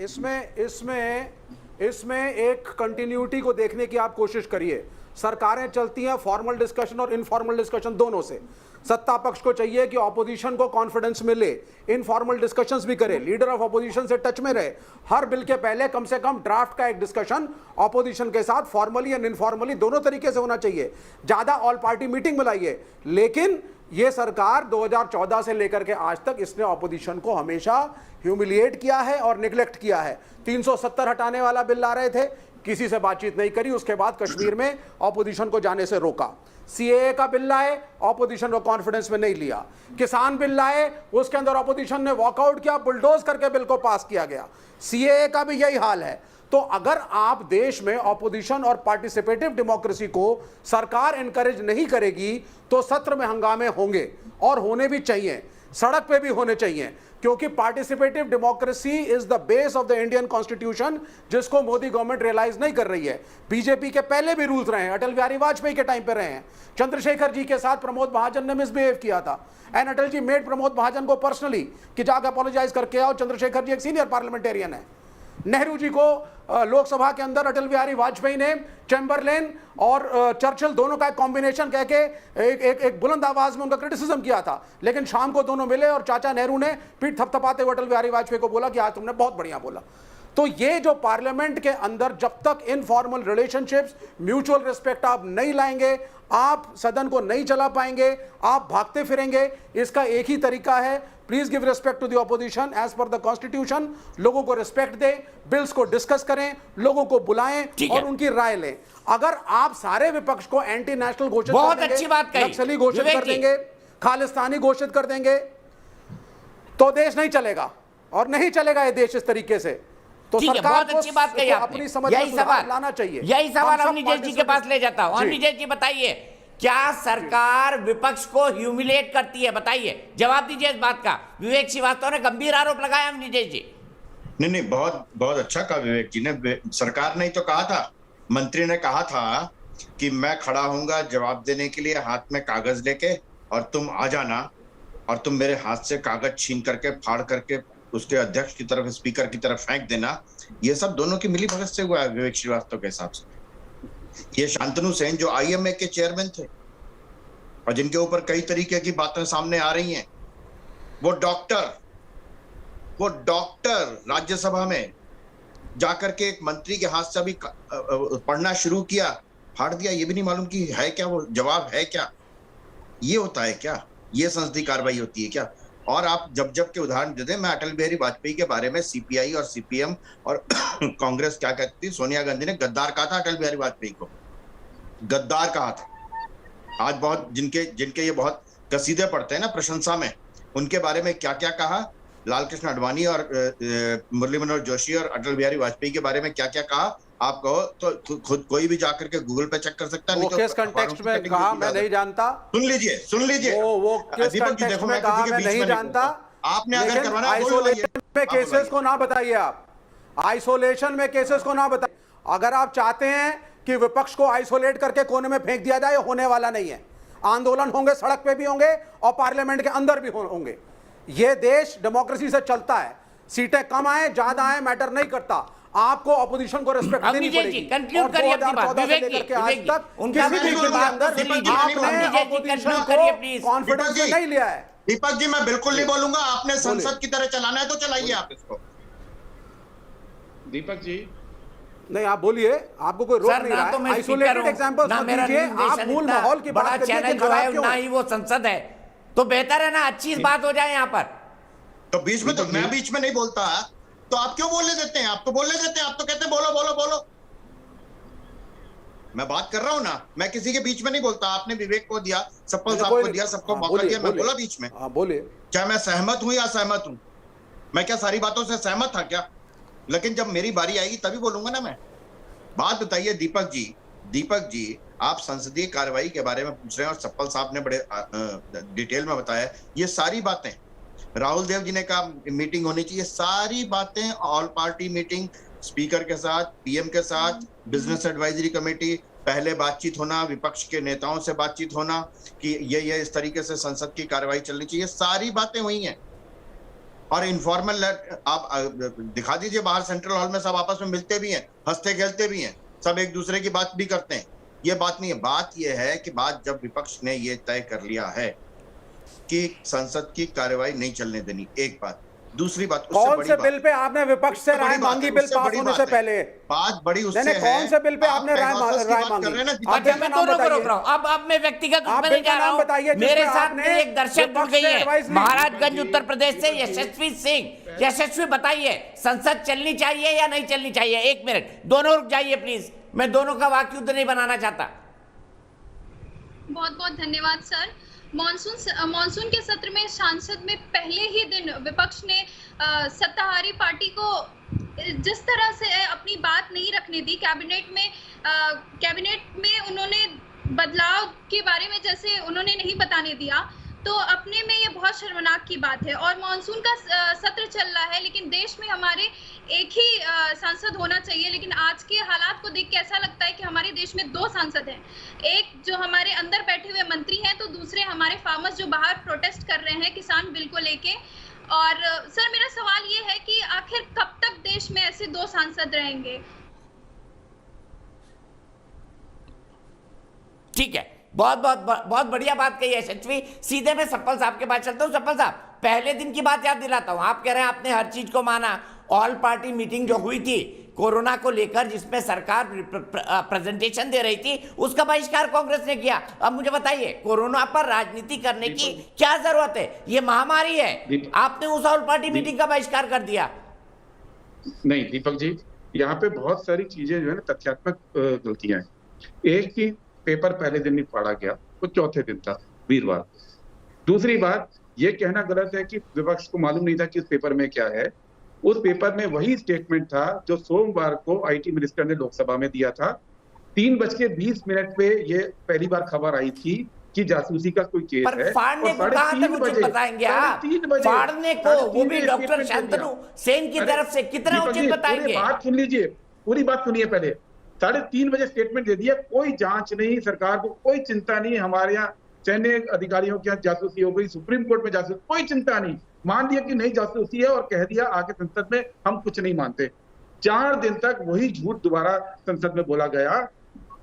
इसमें एक कंटिन्यूटी को देखने की आप कोशिश करिए। सरकारें चलती हैं फॉर्मल डिस्कशन और इनफॉर्मल डिस्कशन दोनों से। सत्ता पक्ष को चाहिए कि ऑपोजिशन को कॉन्फिडेंस मिले, इनफॉर्मल डिस्कशंस भी करे, लीडर ऑफ ऑपोजिशन से टच में रहे। हर बिल के पहले कम से कम ड्राफ्ट का एक डिस्कशन ऑपोजिशन के साथ फॉर्मली एंड इनफॉर्मली दोनों तरीके से होना चाहिए। ज्यादा ऑल पार्टी मीटिंग बुलाइए। लेकिन यह सरकार 2014 से लेकर के आज तक इसने ऑपोजिशन को हमेशा ह्यूमिलिएट किया है और निग्लेक्ट किया है। 370 हटाने वाला बिल ला रहे थे, किसी से बातचीत नहीं करी, उसके बाद कश्मीर में ऑपोजिशन को जाने से रोका। सीएए का बिल लाए, ऑपोजिशन को कॉन्फिडेंस में नहीं लिया। किसान बिल लाए, उसके अंदर ऑपोजिशन ने वॉकआउट किया, बुलडोज करके बिल को पास किया गया। सीएए का भी यही हाल है। तो अगर आप देश में ऑपोजिशन और पार्टिसिपेटिव डेमोक्रेसी को सरकार एनकरेज नहीं करेगी, तो सत्र में हंगामे होंगे और होने भी चाहिए, सड़क पे भी होने चाहिए, क्योंकि participative democracy is the base of the Indian constitution, जिसको मोदी गवर्नमेंट रियलाइज नहीं कर रही है। बीजेपी के पहले भी रूल्स रहे हैं, अटल बिहारी वाजपेयी के टाइम पे रहे हैं। चंद्रशेखर जी के साथ प्रमोद महाजन ने मिसबिहेव किया था एंड अटल जी मेड प्रमोद महाजन को पर्सनली कि जाकर अपोलोजाइज करके आओ। चंद्रशेखर जी एक सीनियर पार्लियामेंटेरियन है। नेहरू जी को लोकसभा के अंदर अटल बिहारी वाजपेयी ने चैम्बरलेन और चर्चिल दोनों का एक कॉम्बिनेशन कह के एक बुलंद आवाज में उनका क्रिटिसिज्म किया था। लेकिन शाम को दोनों मिले और चाचा नेहरू ने पीठ थपथपाते हुए अटल बिहारी वाजपेयी को बोला कि आज तुमने बहुत बढ़िया बोला। तो ये जो पार्लियामेंट के अंदर जब तक इनफॉर्मल रिलेशनशिप्स, म्यूचुअल रिस्पेक्ट आप नहीं लाएंगे, आप सदन को नहीं चला पाएंगे, आप भागते फिरेंगे। इसका एक ही तरीका है, please give respect to the opposition as per the constitution. लोगों को रिस्पेक्ट दें, बिल्स को डिस्कस करें, लोगों को बुलाएं और उनकी राय लें। अगर आप सारे विपक्ष को एंटी नेशनल घोषित कर देंगे, अच्छी बात कही, नक्सली घोषित कर देंगे, खालिस्तानी घोषित कर देंगे, तो देश नहीं चलेगा और नहीं चलेगा ये देश इस तरीके से। तो सरकार बहुत अच्छी बात कही आपने। अपनी समझ यही सवाल लाना चाहिए। यही सवाल अवनीश जी के पास ले जाता हूं। अवनीश जी बताइए क्या सरकार विपक्ष को ह्यूमिलेट करती है? बताइए, जवाब दीजिए इस बात का। विवेक श्रीवास्तव ने गंभीर आरोप लगाया विजय जी। नहीं, बहुत बहुत अच्छा कहा विवेक जी ने। सरकार ने तो कहा था, मंत्री ने कहा था कि मैं खड़ा हूंगा जवाब देने के लिए हाथ में कागज लेके, और तुम आ जाना और तुम मेरे हाथ से कागज छीन करके फाड़ करके उसके अध्यक्ष की तरफ, स्पीकर की तरफ फेंक देना। ये सब दोनों की मिली भगत से हुआ है विवेक श्रीवास्तव के हिसाब से। ये शांतनु सेन जो IMA के चेयरमैन थे और जिनके ऊपर कई तरीके की बातें सामने आ रही हैं, वो डॉक्टर राज्यसभा में जाकर के एक मंत्री के हाथ से अभी पढ़ना शुरू किया, फाड़ दिया। ये भी नहीं मालूम कि है क्या वो जवाब है क्या, ये होता है क्या, ये संसदीय कार्रवाई होती है क्या? और आप जब के उदाहरण देते हैं, मैं अटल बिहारी वाजपेयी के बारे में CPI और CPM और कांग्रेस क्या कहती थी, सोनिया गांधी ने गद्दार कहा था अटल बिहारी वाजपेयी को, गद्दार कहा था। आज बहुत जिनके ये बहुत कसीदे पढ़ते हैं ना प्रशंसा में, उनके बारे में क्या क्या कहा, लाल कृष्ण आडवाणी और मुरली मनोहर जोशी और अटल बिहारी वाजपेयी के बारे में क्या क्या कहा, आप कहो तो खुद कोई भी जाकर के गूगल पे चेक कर सकता है। वो किस कंटेक्स्ट में कहा मैं नहीं जानता, सुन लीजिए वो किस कंटेक्स्ट में कहा मैं नहीं जानता। आपने अगर करवाना है आइसोलेशन में केसेस को ना बताइए, आप आइसोलेशन में केसेस को ना बताइए। अगर आप चाहते हैं कि विपक्ष को आइसोलेट करके कोने में फेंक दिया जाए, होने वाला नहीं है। आंदोलन होंगे, सड़क पे भी होंगे और पार्लियामेंट के अंदर भी होंगे। यह देश डेमोक्रेसी से चलता है, सीटें कम आए ज्यादा आए मैटर नहीं करता, आपको ऑपोजिशन को रिस्पेक्ट देनी पड़ेगी। कंक्लूड करिए अपनी बात विवेक जी, आज तक किसी भी के अंदर आपने ऑपोजिशन को कॉन्फिडेंस में नहीं लिया है। दीपक जी मैं बिल्कुल नहीं बोलूंगा, आपने संसद की तरह चलाना है तो चलाइए आप इसको। दीपक जी नहीं, आप बोलिए, आपको कोई रोक नहीं रहा है। आइसोलेटेड एग्जांपल्स मत दीजिए, आप मूल माहौल की बात करिए। चैनल जो है ना ही वो संसद है, तो बेहतर है ना अच्छी बात हो जाए यहाँ पर। तो बीच में, तो मैं बीच में नहीं बोलता, तो आप क्यों बोलने देते हैं? आप तो बोलने देते हैं, आप तो कहते हैं बोलो बोलो बोलो। मैं बात कर रहा हूं ना, मैं किसी के बीच में नहीं बोलता। आपने विवेक को दिया, सप्पल साहब को दिया, सबको मौका दिया, मैं बोला बीच में। बोलिए, क्या मैं सहमत हूं या असहमत हूं? मैं क्या सारी बातों से सहमत था क्या? लेकिन जब मेरी बारी आएगी तभी बोलूंगा ना मैं। बात बताइए दीपक जी, आप संसदीय कार्रवाई के बारे में पूछ रहे हैं और सप्पल साहब ने बड़े डिटेल में बताया। ये सारी बातें राहुल देव जी ने कहा मीटिंग होनी चाहिए, सारी बातें ऑल पार्टी मीटिंग, स्पीकर के साथ, PM के साथ, बिजनेस एडवाइजरी कमेटी, पहले बातचीत होना, विपक्ष के नेताओं से बातचीत होना कि ये इस तरीके से संसद की कार्रवाई चलनी चाहिए, सारी बातें हुई हैं। और इनफॉर्मल आप दिखा दीजिए, बाहर सेंट्रल हॉल में सब आपस में मिलते भी हैं, हंसते खेलते भी हैं, सब एक दूसरे की बात भी करते हैं। ये बात नहीं है। बात ये है कि बात जब विपक्ष ने ये तय कर लिया है कि संसद की कार्रवाई नहीं चलने देनी, एक बात। दूसरी बात, कौन से बिल पे आपने विपक्ष से राय मांगी बिल पास होने से पहले? बात बड़ी उससे है, कौन से बिल पे आपने राय मांगी? मैं दोनों को रोक रहा हूं। अब मैं व्यक्तिगत उसमें नहीं जा रहा हूं। मेरे साथ में एक दर्शक जुड़ गई है महाराजगंज उत्तर प्रदेश से, यशस्वी सिंह। यशस्वी बताइए, संसद चलनी चाहिए या नहीं चलनी चाहिए? 1 मिनट, दोनों रुक जाइए प्लीज, मैं दोनों का वाक्य युद्ध नहीं बनाना चाहता। बहुत बहुत धन्यवाद सर। मॉनसून के सत्र में सांसद में पहले ही दिन विपक्ष ने सत्ताधारी पार्टी को जिस तरह से अपनी बात नहीं रखने दी, कैबिनेट में उन्होंने बदलाव के बारे में जैसे उन्होंने नहीं बताने दिया, तो अपने में ये बहुत शर्मनाक की बात है। और मॉनसून का सत्र चल रहा है, लेकिन देश में हमारे एक ही सांसद होना चाहिए, लेकिन आज के हालात को देख के ऐसा लगता है कि हमारे देश में 2 सांसद हैं। एक जो हमारे अंदर बैठे हुए मंत्री हैं, तो दूसरे हमारे फार्मर्स जो बाहर प्रोटेस्ट कर रहे हैं किसान बिल को लेके। और सर मेरा सवाल ये है कि आखिर कब तक देश में ऐसे 2 सांसद रहेंगे? ठीक है, बहुत बढ़िया बात कही है यशस्वी। सीधे मैं सप्पल साहब के पास चलता हूं। सप्पल साहब, पहले दिन की बात याद दिलाता हूं। आप कह रहे हैं आपने हर चीज को माना। ऑल पार्टी मीटिंग जो हुई थी कोरोना को लेकर, जिसमें सरकार प्रेजेंटेशन दे रही थी, उसका बहिष्कार कांग्रेस ने किया। अब मुझे बताइए, कोरोना पर राजनीति करने की क्या जरूरत है? ये महामारी है, आपने उस ऑल पार्टी मीटिंग का बहिष्कार कर दिया। नहीं दीपक जी, यहाँ पे बहुत सारी चीजें जो है ना तथ्यात्मक गलतियां हैं। एक की पेपर पहले दिन नहीं पढ़ा गया, वो चौथे दिन था, वीरवार। दूसरी बात, ये कहना गलत है कि विपक्ष को मालूम नहीं था कि उस पेपर में क्या है। उस पेपर में वही स्टेटमेंट था जो सोमवार को IT मिनिस्टर ने लोकसभा में दिया था 3:20 पे ये पहली बार खबर आई थी कि जासूसी का कोई केस पर है। फाड़ने को कहां तक उचित बताएंगे आप? फाड़ने को वो भी डॉक्टर शांतनु सेन की तरफ से कितना उचित बताएंगे? बात सुन लीजिए, पूरी बात सुनिए पहले। 3:30 बजे स्टेटमेंट दे दिया, कोई जांच नहीं, सरकार को कोई चिंता नहीं, हमारे यहाँ सैन्य अधिकारियों के यहाँ जासूसी हो गई, सुप्रीम कोर्ट में जासूसी, कोई चिंता नहीं, मान लिया कि नहीं जासूसी है और कह दिया आके संसद में हम कुछ नहीं मानते। 4 दिन तक वही झूठ दोबारा संसद में बोला गया।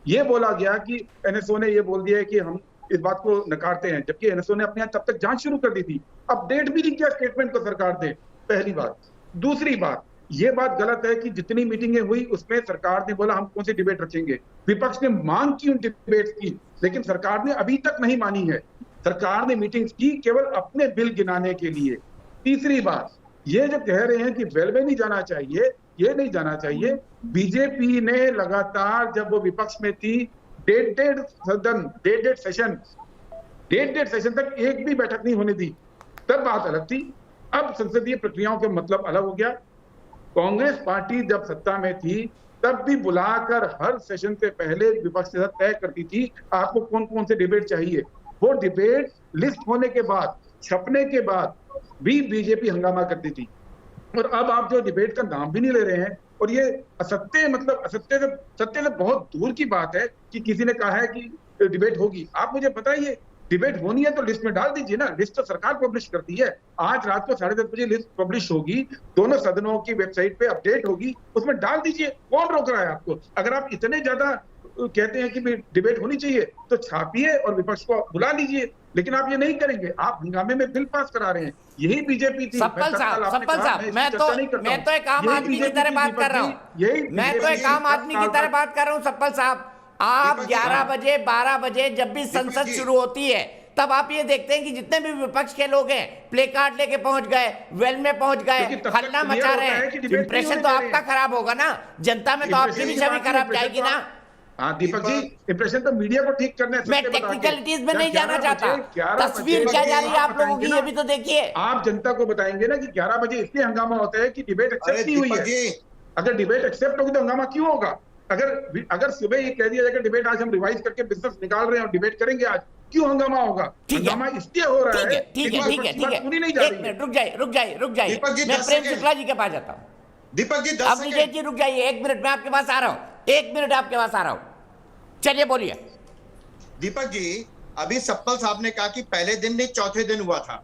ये बोला गया कि एनएसओ ने ये बोल दिया है कि हम इस बात को नकारते हैं, जबकि एनएसओ ने अपने यहाँ तब तक जांच शुरू कर दी थी। अपडेट भी नहीं किया स्टेटमेंट को सरकार ने, पहली बात। दूसरी बात, ये बात गलत है कि जितनी मीटिंगें हुई उसमें सरकार ने बोला हम कौन सी डिबेट रखेंगे। विपक्ष ने मांग की उन डिबेट्स की, लेकिन सरकार ने अभी तक नहीं मानी है। सरकार ने मीटिंग्स की केवल अपने बिल गिनाने के लिए। तीसरी बात, ये जो कह रहे हैं कि वेल में नहीं जाना चाहिए, ये नहीं जाना चाहिए। बीजेपी ने लगातार जब वो विपक्ष में थी, डेढ़ सेशन तक एक भी बैठक नहीं होने दी, तब बात अलग थी। अब संसदीय प्रक्रियाओं के मतलब अलग हो गया। कांग्रेस पार्टी जब सत्ता में थी तब भी बुलाकर हर सेशन से पहले विपक्ष के साथ तय करती थी आपको कौन कौन से डिबेट चाहिए। वो डिबेट लिस्ट होने के बाद, छपने के बाद भी बीजेपी हंगामा करती थी। और अब आप जो डिबेट का नाम भी नहीं ले रहे हैं, और ये असत्य, मतलब असत्य से, सत्य से बहुत दूर की बात है कि किसी ने कहा है कि डिबेट होगी। आप मुझे बताइए, डिबेट होनी है तो लिस्ट में डाल दीजिए ना, लिस्ट तो सरकार पब्लिश करती है। आज रात को 10:30 बजे लिस्ट पब्लिश होगी, दोनों सदनों की वेबसाइट पे अपडेट होगी, उसमें डाल दीजिए। कौन रोक रहा है आपको? अगर आप इतने ज्यादा कहते हैं कि डिबेट होनी चाहिए तो छापिए और विपक्ष को बुला लीजिए, लेकिन आप ये नहीं करेंगे। आप हंगामे में बिल पास करा रहे हैं। यही बीजेपी थी। सप्पल साहब, मैं तो एक आम आदमी की तरह बात कर रहा हूँ। मैं तो एक आम आदमी की तरह बात कर रहा हूँ सप्पल साहब। आप 11 बजे 12 बजे जब भी संसद शुरू होती है तब आप ये देखते हैं कि जितने भी विपक्ष के लोग हैं प्ले कार्ड लेके पहुंच गए, वेल में पहुंच गए, हल्ला मचा रहे हैं। इंप्रेशन तो आपका खराब होगा ना, जनता में तो आपकी भी छवि खराब जाएगी ना। हाँ दीपक जी, इंप्रेशन तो मीडिया को ठीक करने मैं टेक्निकलिटीज में नहीं जाना चाहता, तस्वीर क्या जा रही है आप लोगों की ये भी तो देखिए। आप जनता को बताएंगे ना कि 11 बजे इसलिए हंगामा होता है कि डिबेट एक्सेप्ट नहीं हुई है। अगर डिबेट एक्सेप्ट होगी तो हंगामा क्यों होगा? अगर सुबह ये कह दिया जाएगा डिबेट आज हम रिवाइज करके बिजनेस निकाल रहे हैं और डिबेट करेंगे, आज क्यों हंगामा होगा? हंगामा इसलिए हो रहा है। ठीक है, पूरी नहीं जा रही है। रुक जाइए। मैं प्रेम शुक्ला जी के पास जाता हूँ। दीपक जी, अभिजीत जी रुक जाइए, 1 मिनट, मैं आपके पास आ रहा हूँ। 1 मिनट आपके पास आ रहा हूँ, चलिए बोलिए। दीपक जी, अभी सप्पल साहब ने कहा कि पहले दिन नहीं चौथे दिन हुआ था।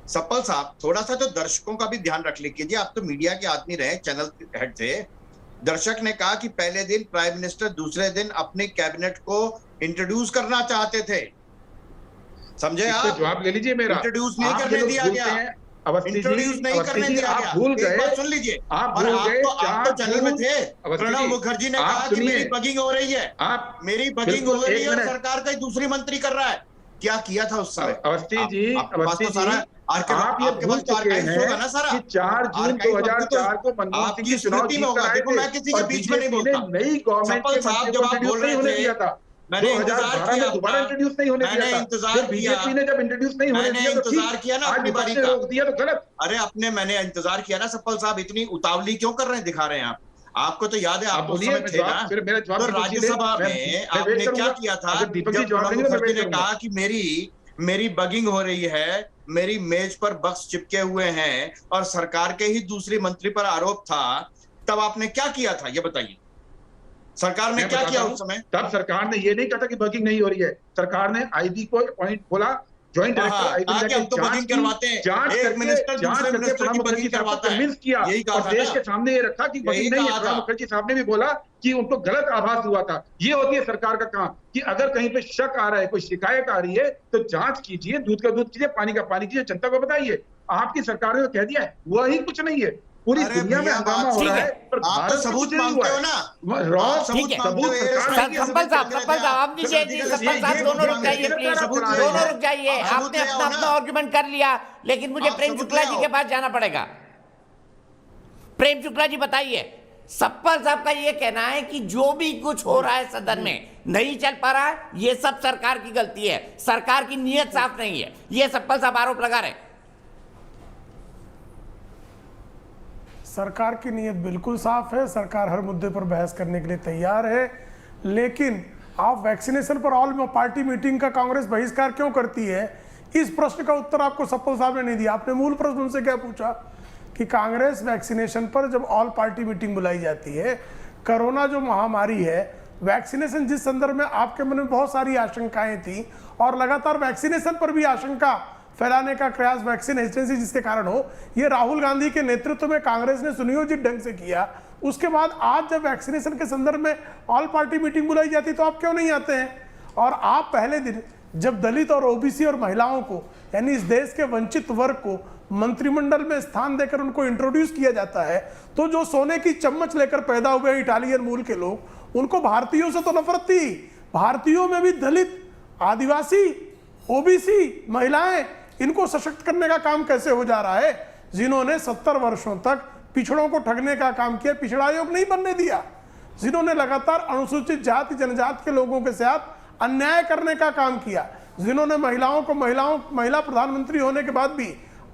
सप्पल साहब, थोड़ा सा तो दर्शकों का भी ध्यान रख लीजिए। आप तो मीडिया के आदमी रहे, चैनल हेड थे। दर्शक ने कहा कि पहले दिन प्राइम मिनिस्टर दूसरे दिन अपने कैबिनेट को इंट्रोड्यूस करना चाहते थे। समझे आप? जवाब ले लीजिए मेरा। इंट्रोड्यूस नहीं करने दिया गया, इंट्रोड्यूस नहीं करने दिया गया। भूल गए, बात सुन लीजिए। आप भूल गए, आप तो चैनल में थे। प्रणब मुखर्जी ने कहा कि मेरी बगिंग हो रही है, मेरी बगिंग हो रही है और सरकार का दूसरी मंत्री कर रहा है। क्या किया था उस समय? अवस्थी जी, आप ये भूल चुके हैं कि 4 जून 2004 को मनमोहन सिंह के चुनाव जीत कर आए थे। मैं किसी के बीच में नहीं बोलता। नई गवर्नमेंट के मंत्री को इंट्रोड्यूस नहीं होने दिया था। मैंने इंतजार किया, दोबारा इंट्रोड्यूस नहीं होने दिया था। इंतजार बीजेपी ने जब इंट्रोड्यूस नहीं होने दिया तो इंतजार किया ना अपनी बारी का। रोक दिया तो गलत। अरे मैंने इंतजार किया ना। सप्पल साहब इतनी उतावली क्यों कर रहे हैं, दिखा रहे हैं आप? आपको तो याद है, आप उस समय थे ना। तो राज्यसभा में आपने क्या किया था जब प्रणब मुखर्जी ने कहा कि मेरी बगिंग हो रही है, मेरी मेज पर बक्स चिपके हुए हैं और सरकार के ही दूसरी मंत्री पर आरोप था, तब आपने क्या किया था ये बताइए? सरकार ने क्या किया उस समय? तब सरकार ने ये नहीं कहा था कि बगिंग नहीं हो रही है। सरकार ने आईबी को अपॉइंट बोला, ज्वाइंट डायरेक्टर आईबी हम तो बगिंग करवाते हैं, एक मिनिस्टर दूसरे मिनिस्टर की बगिंग करवाता है, यही कहा था। देश के सामने ये रखा कि बगिंग नहीं है। प्रणब मुखर्जी साहब ने भी बोला कि उनको गलत आभास हुआ था। ये होती है सरकार का काम कि अगर कहीं पे शक आ रहा है, कोई शिकायत आ रही है तो जांच कीजिए, दूध का दूध कीजिए, पानी का पानी कीजिए, जनता को बताइए। आपकी सरकार ने कह दिया है, वही कुछ नहीं है। पूरी दुनिया में हंगामा हो रहा है, पर आप तो सबूत मांगते हो ना। सबूत सप्पल साहब, आप नीचे जी, सप्पल साहब दोनों रुक जाइए प्लीज, दोनों रुक जाइए। आपने अपना आर्गुमेंट कर लिया, लेकिन मुझे प्रेम शुक्ला जी के पास जाना पड़ेगा। प्रेम शुक्ला जी बताइए, सप्पल साहब का ये कहना है कि जो भी कुछ हो रहा है सदन में नहीं चल पा रहा है, ये सब सरकार की गलती है, सरकार की नीयत साफ नहीं है, ये सप्पल साहब आरोप लगा रहे। सरकार की नीयत बिल्कुल साफ है, सरकार हर मुद्दे पर बहस करने के लिए तैयार है। लेकिन आप वैक्सीनेशन पर ऑल पार्टी मीटिंग का कांग्रेस बहिष्कार क्यों करती है, इस प्रश्न का उत्तर आपको सप्पल साहब ने नहीं दिया। आपने मूल प्रश्न उनसे क्या पूछा कि कांग्रेस वैक्सीनेशन पर जब ऑल पार्टी मीटिंग बुलाई जाती है, कोरोना जो महामारी है, वैक्सीनेशन जिस संदर्भ में आपके मन में बहुत सारी आशंकाएं थी और लगातार वैक्सीनेशन पर भी आशंका फैलाने का प्रयास, वैक्सीन हेजिटेंसी जिसके कारण हो, ये राहुल गांधी के नेतृत्व में कांग्रेस ने सुनियोजित ढंग से किया। उसके बाद आज जब वैक्सीनेशन के संदर्भ में ऑल पार्टी मीटिंग बुलाई जाती तो आप क्यों नहीं आते हैं? और आप पहले दिन जब दलित और ओबीसी और महिलाओं को, यानी इस देश के वंचित वर्ग को मंत्रिमंडल में स्थान देकर उनको इंट्रोड्यूस किया जाता है, तो जो सोने की चम्मच लेकर पैदा हुए इटालियन मूल के लोग, उनको भारतीयों से तो नफरत थी। भारतीयों में भी दलित, आदिवासी, ओबीसी, महिलाएं, इनको सशक्त करने का काम कैसे हो जा रहा है? जिन्होंने 70 वर्षों तक पिछड़ों को ठगने का काम किया, पिछड़ा आयोग नहीं बनने दिया, जिन्होंने लगातार अनुसूचित जाति जनजाति के लोगों के साथ अन्याय करने का काम किया, जिन्होंने महिलाओं को महिला प्रधानमंत्री होने के बाद भी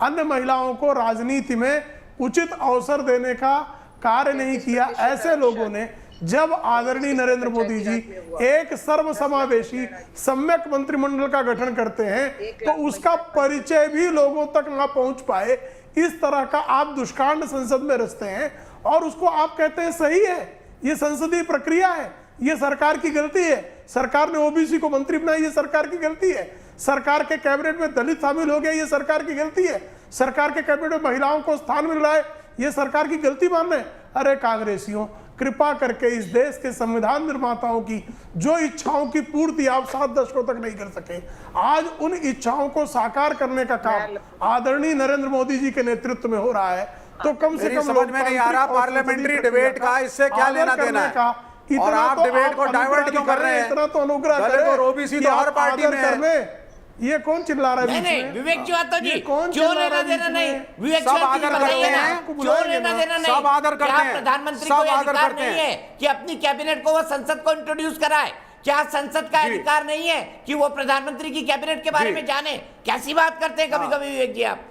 अन्य महिलाओं को राजनीति में उचित अवसर देने का कार्य नहीं किया, ऐसे लोगों ने जब आदरणीय नरेंद्र मोदी जी एक सर्वसमावेशी सम्यक मंत्रिमंडल का गठन करते हैं तो उसका परिचय भी लोगों तक ना पहुंच पाए, इस तरह का आप दुष्कांड संसद में रचते हैं और उसको आप कहते हैं सही है। ये संसदीय प्रक्रिया है, ये सरकार की गलती है। सरकार ने ओबीसी को मंत्री बनाया, ये सरकार की गलती है। सरकार के कैबिनेट में दलित शामिल हो गया, ये सरकार की गलती है। सरकार के कैबिनेट में महिलाओं को स्थान मिल रहा है, ये सरकार की गलती मान रहे हैं। अरे कांग्रेसियों, कृपा करके इस देश के संविधान निर्माताओं की जो इच्छाओं की पूर्ति आप 7 दशकों तक नहीं कर सके, आज उन इच्छाओं को साकार करने का काम आदरणीय नरेंद्र मोदी जी के नेतृत्व में हो रहा है। तो कम से कम समझ में नहीं आ रहा पार्लियामेंट्री डिबेट का इससे क्या लेना देना है, और आप डिबेट को डाइवर्ट क्यों कर रहे हैं? इतना तो अनुग्रह दलित और ओबीसी तो हर पार्टी में है। ये कौन चिल्ला रहा है? नहीं, विवेक जी बात तो जी, क्यों लेना देना नहीं? विवेक सब आदर करते हैं, क्यों लेना देना नहीं? सब आदर करते हैं, प्रधानमंत्री को अधिकार नहीं है कि अपनी कैबिनेट को वो संसद को इंट्रोड्यूस कराए? क्या संसद का अधिकार नहीं है कि वो प्रधानमंत्री की कैबिनेट के बारे में जाने? कैसी बात करते हैं कभी कभी विवेक जी आप?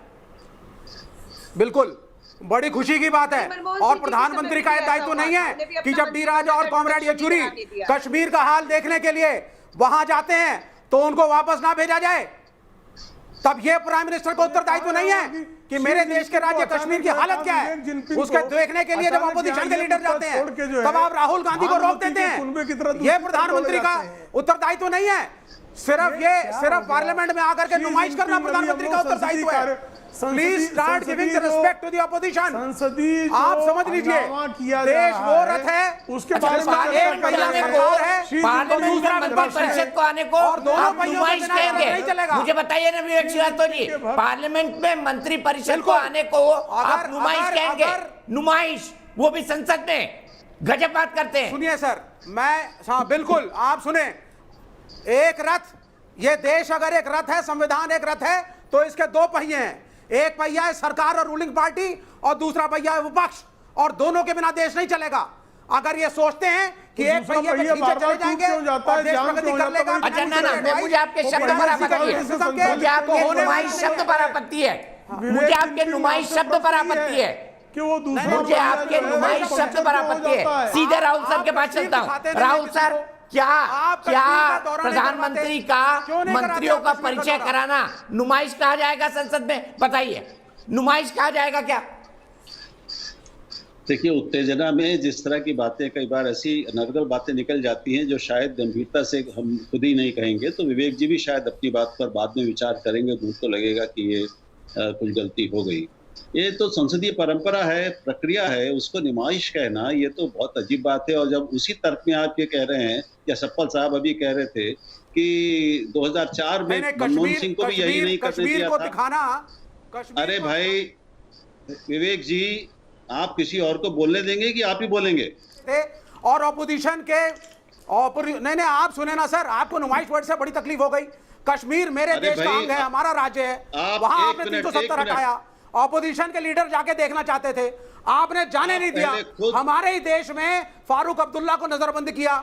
बिल्कुल बड़ी खुशी की बात है। और प्रधानमंत्री का यह दायित्व नहीं है कि जब डी राजा और कॉमरेड येचुरी कश्मीर का हाल देखने के लिए वहां जाते हैं तो उनको वापस ना भेजा जाए? तब यह प्राइम मिनिस्टर का उत्तरदायित्व नहीं है कि मेरे देश के राज्य कश्मीर की हालत क्या है? उसके देखने के लिए जब अपोजिशन के लीडर जाते हैं तब आप राहुल गांधी को रोक देते हैं। यह प्रधानमंत्री का उत्तरदायित्व नहीं है। सिर्फ पार्लियामेंट में आकर के नुमाइश करना प्रधानमंत्री का उत्तरदायित्व है। Please start giving the respect to the opposition. संसदीय आप समझ लीजिए, देश वो रथ है, उसके बाद एक पहिया सरकार है, पार्लियामेंट परिषद को आने को और दोनों पहियों नुमाइश कहेंगे? मुझे बताइए ना विवेक श्रीवास्तव जी, पार्लियामेंट में मंत्री परिषद को आने को आप नुमाइश कहेंगे? नुमाइश, वो भी संसद में, गजब बात करते हैं। सुनिए सर, हाँ बिल्कुल आप सुने, एक रथ, ये देश अगर एक रथ है, संविधान एक रथ है, तो इसके 2 पहिए हैं। एक पहिया है सरकार और रूलिंग पार्टी और दूसरा पहिया है विपक्ष, और दोनों के बिना देश नहीं चलेगा। अगर ये सोचते हैं कि एक पहिए पे पीछे चले जाएंगे और देश प्रगति कर लेगा, अच्छा ना, मुझे आपके शब्द पर आपत्ति है, मुझे आपके नुमाइश शब्द पर आपत्ति है, मुझे आपके नुमाइश शब्द पर आपत्ति है कि वो दूसरा, मुझे आपके नुमाइश शब्द पर आपत्ति है। सीधे राहुल सर के पास चलता हूँ। राहुल सर, क्या प्रधानमंत्री का मंत्रियों का परिचय कराना नुमाइश कहा जाएगा संसद में? बताइए, नुमाइश कहा जाएगा क्या? देखिए, उत्तेजना में जिस तरह की बातें, कई बार ऐसी अनर्गल बातें निकल जाती हैं जो शायद गंभीरता से हम खुद ही नहीं कहेंगे, तो विवेक जी भी शायद अपनी बात पर बाद में विचार करेंगे, दूर तो लगेगा कि ये कुछ गलती हो गई। ये तो संसदीय परंपरा है, प्रक्रिया है, उसको नुमाइश कहना ये तो बहुत अजीब बात है। और जब उसी तर्क में आप ये कह रहे हैं, या सप्पल साहब अभी कह रहे थे कि 2004 में मनमोहन सिंह को भी यही नहीं करने दिया था। अरे भाई विवेक जी, आप किसी और को बोलने देंगे कि आप ही बोलेंगे? और ऑपोजिशन के नहीं, आप सुने ना सर, आपको नुमाइश वर्ड से बड़ी तकलीफ हो गई। कश्मीर मेरे देश का अंग है, हमारा राज्य है, वहां आपने 370 हटाया। ऑपोजिशन के लीडर जाके देखना चाहते थे, आपने जाने नहीं दिया। हमारे ही देश में फारूक अब्दुल्ला को नजरबंद किया,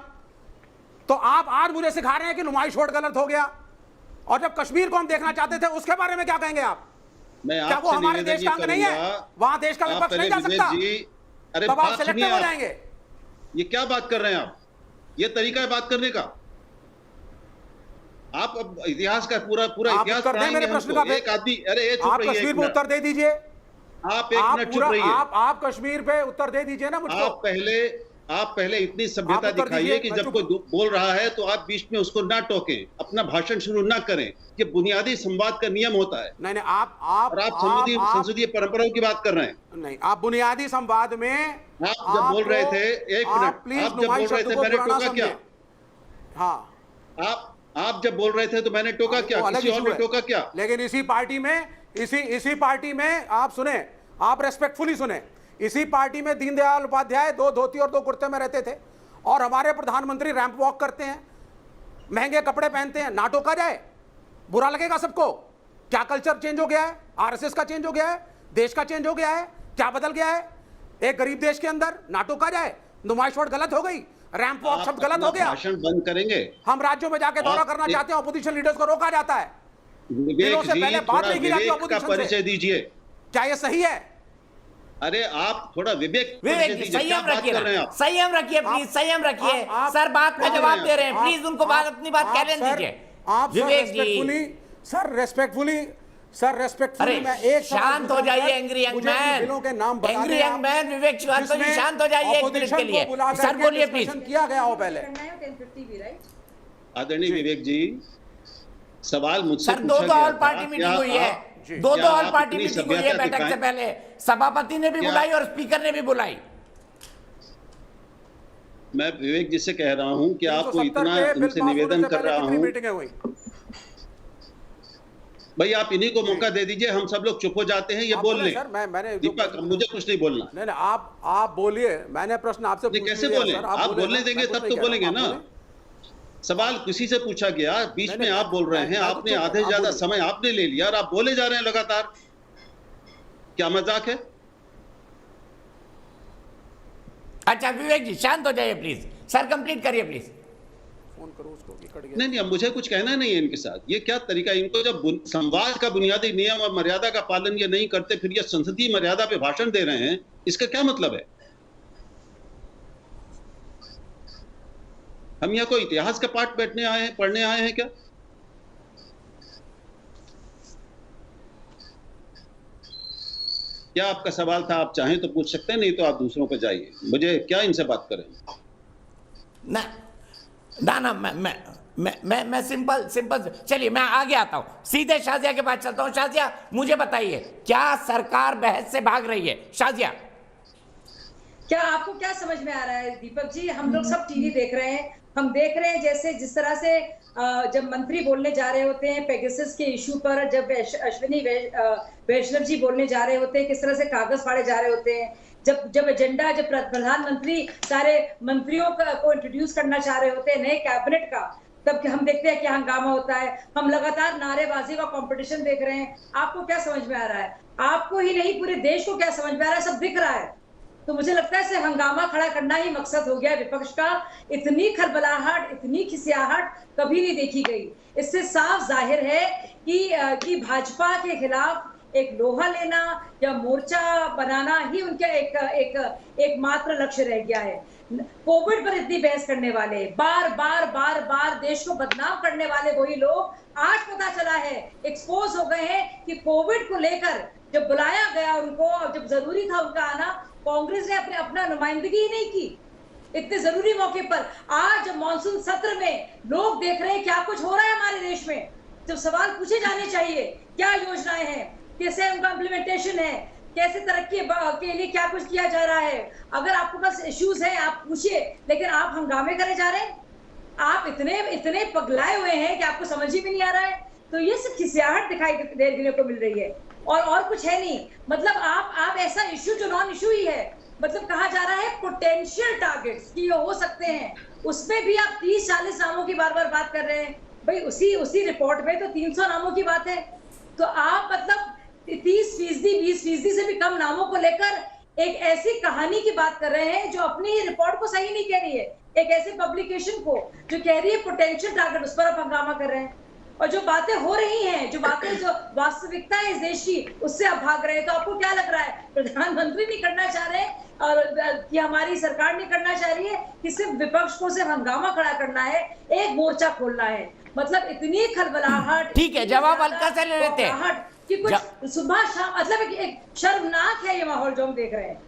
तो आप आज मुझे सिखा रहे हैं कि नुमाइश वोट गलत हो गया। और जब कश्मीर को हम देखना चाहते थे, उसके बारे में क्या कहेंगे आप? क्या वो हमारे देश का अंग नहीं है? वहां देश का विपक्ष नहीं जा सकता? अरे तब आप सिलेक्टिव हो जाएंगे। ये क्या बात कर रहे हैं आप? ये तरीका है बात करने का? आप अब इतिहास का पूरा इतिहास पढ़ाएंगे मेरे प्रश्न का? एक आदमी, अरे ये चुप आप रहिए, कश्मीर पे उत्तर दे दीजिए। आप एक मिनट चुप रहिए। आप कश्मीर पे उत्तर दे दीजिए ना मुझको। आप पहले इतनी सभ्यता दिखाइए कि जब कोई बोल रहा है तो आप बीच में उसको ना टोकें, अपना भाषण शुरू ना करें। ये बुनियादी संवाद का नियम होता है। नहीं, आप संसदीय परंपराओं की बात कर रहे हैं। नहीं, आप बुनियादी संवाद में आप जब बोल रहे थे, एक मिनट, आप जब बोल रहे थे मैंने टोका क्या? हाँ, आप जब बोल रहे थे तो मैंने टोका क्या? किसी और ने टोका क्या? लेकिन इसी पार्टी में आप सुने, आप रेस्पेक्टफुली सुने, इसी पार्टी में दीनदयाल उपाध्याय 2 धोती और 2 कुर्ते में रहते थे, और हमारे प्रधानमंत्री रैंप वॉक करते हैं, महंगे कपड़े पहनते हैं। ना टोका जाए? बुरा लगेगा सबको? क्या कल्चर चेंज हो गया है? आरएसएस का चेंज हो गया है? देश का चेंज हो गया है? क्या बदल गया है? एक गरीब देश के अंदर ना टोका जाए? नुमाइश वर्ड गलत हो गई, रैंप वॉक शब्द गलत हो गया। भाषण बंद करेंगे? हम राज्यों में जाके दौरा करना चाहते हैं, अपोजिशन लीडर्स को रोका जाता है। दिनों से पहले बात नहीं की जाती अपोजिशन से। परिचय दीजिए। क्या ये सही है? अरे आप थोड़ा विवेक जी, संयम रखिए, संयम रखिए प्लीज, संयम रखिए। सर बात का जवाब दे रहे हैं, प्लीज उनको अपनी बात कहने दीजिए। आप विवेक जी, सर रेस्पेक्टफुली मैं एक शांत हो जाइए। एंग्री यंग मैन विवेक श्रीवास्तव जी, शांत हो जाइए एक मिनट के लिए। सर बोलिए प्लीज। किया गया हो पहले। आदरणीय विवेक जी, सवाल मुझसे सर 2 ऑल पार्टी मीटिंग हुई है, 2 ऑल पार्टी मीटिंग हुई है बैठक से पहले। सभापति ने भी बुलाई और स्पीकर ने भी बुलाई। मैं विवेक जी से कह रहा हूं कि आपको इतना उनसे निवेदन कर रहा हूं, भाई आप इन्हीं को मौका दे दीजिए। हम सब लोग चुप हो जाते हैं, ये बोल लें। दीपक, मुझे कुछ नहीं बोलना। नहीं, आप बोलिए। मैंने प्रश्न आपसे पूछ लिया। कैसे बोले? आप बोलने देंगे तब तो बोलेंगे ना। सवाल किसी से पूछा गया, बीच में आप बोल रहे हैं। आपने आधे ज्यादा समय आपने ले लिया और आप बोले जा रहे हैं लगातार। क्या मजाक है? अच्छा विवेक जी शांत हो जाइए प्लीज। सर कंप्लीट करिए प्लीज। नहीं, अब मुझे कुछ कहना नहीं है इनके साथ। ये क्या तरीका? इनको जब संवाद का बुनियादी नियम और मर्यादा का पालन ये नहीं करते, फिर ये संसदीय मर्यादा पे भाषण दे रहे हैं, इसका क्या मतलब है? हम यहाँ कोई इतिहास का पाठ पढ़ने आए हैं क्या? क्या आपका सवाल था? आप चाहें तो पूछ सकते हैं, नहीं तो आप दूसरों पर जाइए। मुझे क्या इनसे बात करें? ना मैं सिंपल चलिए मैं आगे आता हूं, सीधे शाजिया के पास चलता हूं। शाजिया मुझे बताइए, क्या सरकार बहस से भाग रही है? शाजिया, क्या आपको क्या समझ में आ रहा है? दीपक जी, हम लोग सब टीवी देख रहे हैं, हम देख रहे हैं जैसे जिस तरह से जब मंत्री बोलने जा रहे होते हैं पेगासस के इशू पर, जब अश्विनी वैष्णव जी बोलने जा रहे होते हैं, किस तरह से कागज फाड़े जा रहे होते हैं। जब एजेंडा, जब प्रधानमंत्री सारे मंत्रियों को इंट्रोड्यूस करना चाह रहे होते हैं नए कैबिनेट का, तब हम देखते हैं क्या हंगामा होता है। हम लगातार नारेबाजी का कंपटीशन देख रहे हैं। आपको क्या समझ में आ रहा है? आपको ही नहीं, पूरे देश को क्या समझ में आ रहा है? सब दिख रहा है। तो मुझे लगता है इसे हंगामा खड़ा करना ही मकसद हो गया विपक्ष का। इतनी खलबलाहट, इतनी खिसियाहट कभी नहीं देखी गई। इससे साफ जाहिर है कि भाजपा के खिलाफ एक लोहा लेना या मोर्चा बनाना ही उनका एकमात्र लक्ष्य रह गया है। कोविड पर इतनी बहस करने वाले, बार बार देश को बदनाम करने वाले वही लोग आज पता चला है, एक्सपोज हो गए हैं कि कोविड को लेकर जब बुलाया गया उनको और जब जरूरी था उनका आना, कांग्रेस ने अपना नुमाइंदगी ही नहीं की इतने जरूरी मौके पर। आज जब मानसून सत्र में लोग देख रहे हैं क्या कुछ हो रहा है हमारे देश में, जब सवाल पूछे जाने चाहिए क्या योजनाएं हैं, कैसे उनका इम्प्लीमेंटेशन है, कैसे तरक्की के लिए क्या कुछ किया जा रहा है। अगर आपके पास इश्यूज हैं आप पूछिए, लेकिन आप हंगामे करे जा रहे हैं। आप इतने पगलाए हुए हैं कि आपको समझ ही भी नहीं आ रहा है। तो ये सब खिसियाहट दिखाई देने को मिल रही है और कुछ है नहीं। मतलब आप ऐसा इश्यू जो नॉन इश्यू ही है, मतलब कहा जा रहा है पोटेंशियल टारगेट्स कि ये हो सकते हैं, उसमें भी आप 30-40 नामों की बार बात कर रहे हैं। भाई उसी रिपोर्ट में तो 300 नामों की बात है। तो आप मतलब 30%, 20% से भी कम नामों को लेकर एक ऐसी कहानी की बात कर रहे हैं जो अपनी रिपोर्ट को सही नहीं कह रही है। एक ऐसी पब्लिकेशन को जो कह रही है पोटेंशियल टारगेट, उस पर आप हंगामा कर रहे हैं। और जो बातें हो रही हैं, जो वास्तविकता है इस देश की, उससे आप भाग रहे हैं। तो आपको क्या लग रहा है प्रधानमंत्री नहीं करना चाह रहे हैं कि हमारी सरकार नहीं करना चाह रही है कि सिर्फ विपक्ष को सिर्फ हंगामा खड़ा करना है, एक मोर्चा खोलना है। मतलब इतनी खलबलाहट। ठीक है, जवाब हल्का से ले लेते हैं कि कुछ सुबह शाम, मतलब एक शर्मनाक है ये माहौल जो हम देख रहे हैं।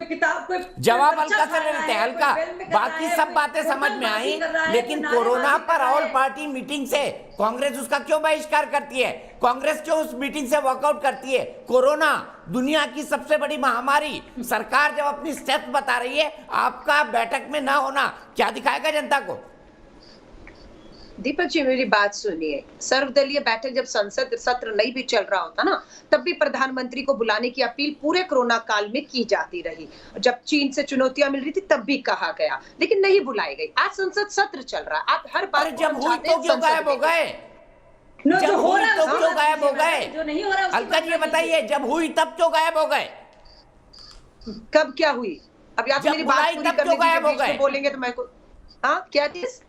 जवाब हल्का से ले लेते हैं, हल्का। बाकी सब बातें समझ में आई, लेकिन कोरोना पर ऑल पार्टी मीटिंग से कांग्रेस उसका क्यों बहिष्कार करती है? कांग्रेस क्यों उस मीटिंग से वॉकआउट करती है? कोरोना दुनिया की सबसे बड़ी महामारी, सरकार जब अपनी स्टेप्स बता रही है, आपका बैठक में ना होना क्या दिखाएगा जनता को? दीपक जी मेरी बात सुनिए, सर्वदलीय बैठक जब संसद सत्र नहीं भी चल रहा होता ना, तब भी प्रधानमंत्री को बुलाने की अपील पूरे कोरोना काल में की जाती रही। जब चीन से चुनौतियां मिल रही थी तब भी कहा गया, लेकिन नहीं बुलाई गई। आज संसद सत्र चल रहा है, आप हर बात जब हुई तो क्यों गायब हो गए? जब हुई तो क्यों गायब हो गए? हल्का जी ये बताइए, जब हुई तब क्यों गायब हो गए? कब क्या हुई? अभी आप मेरी बात पूरी कर लीजिए, बोलेंगे तो मैं को हाँ क्या चीज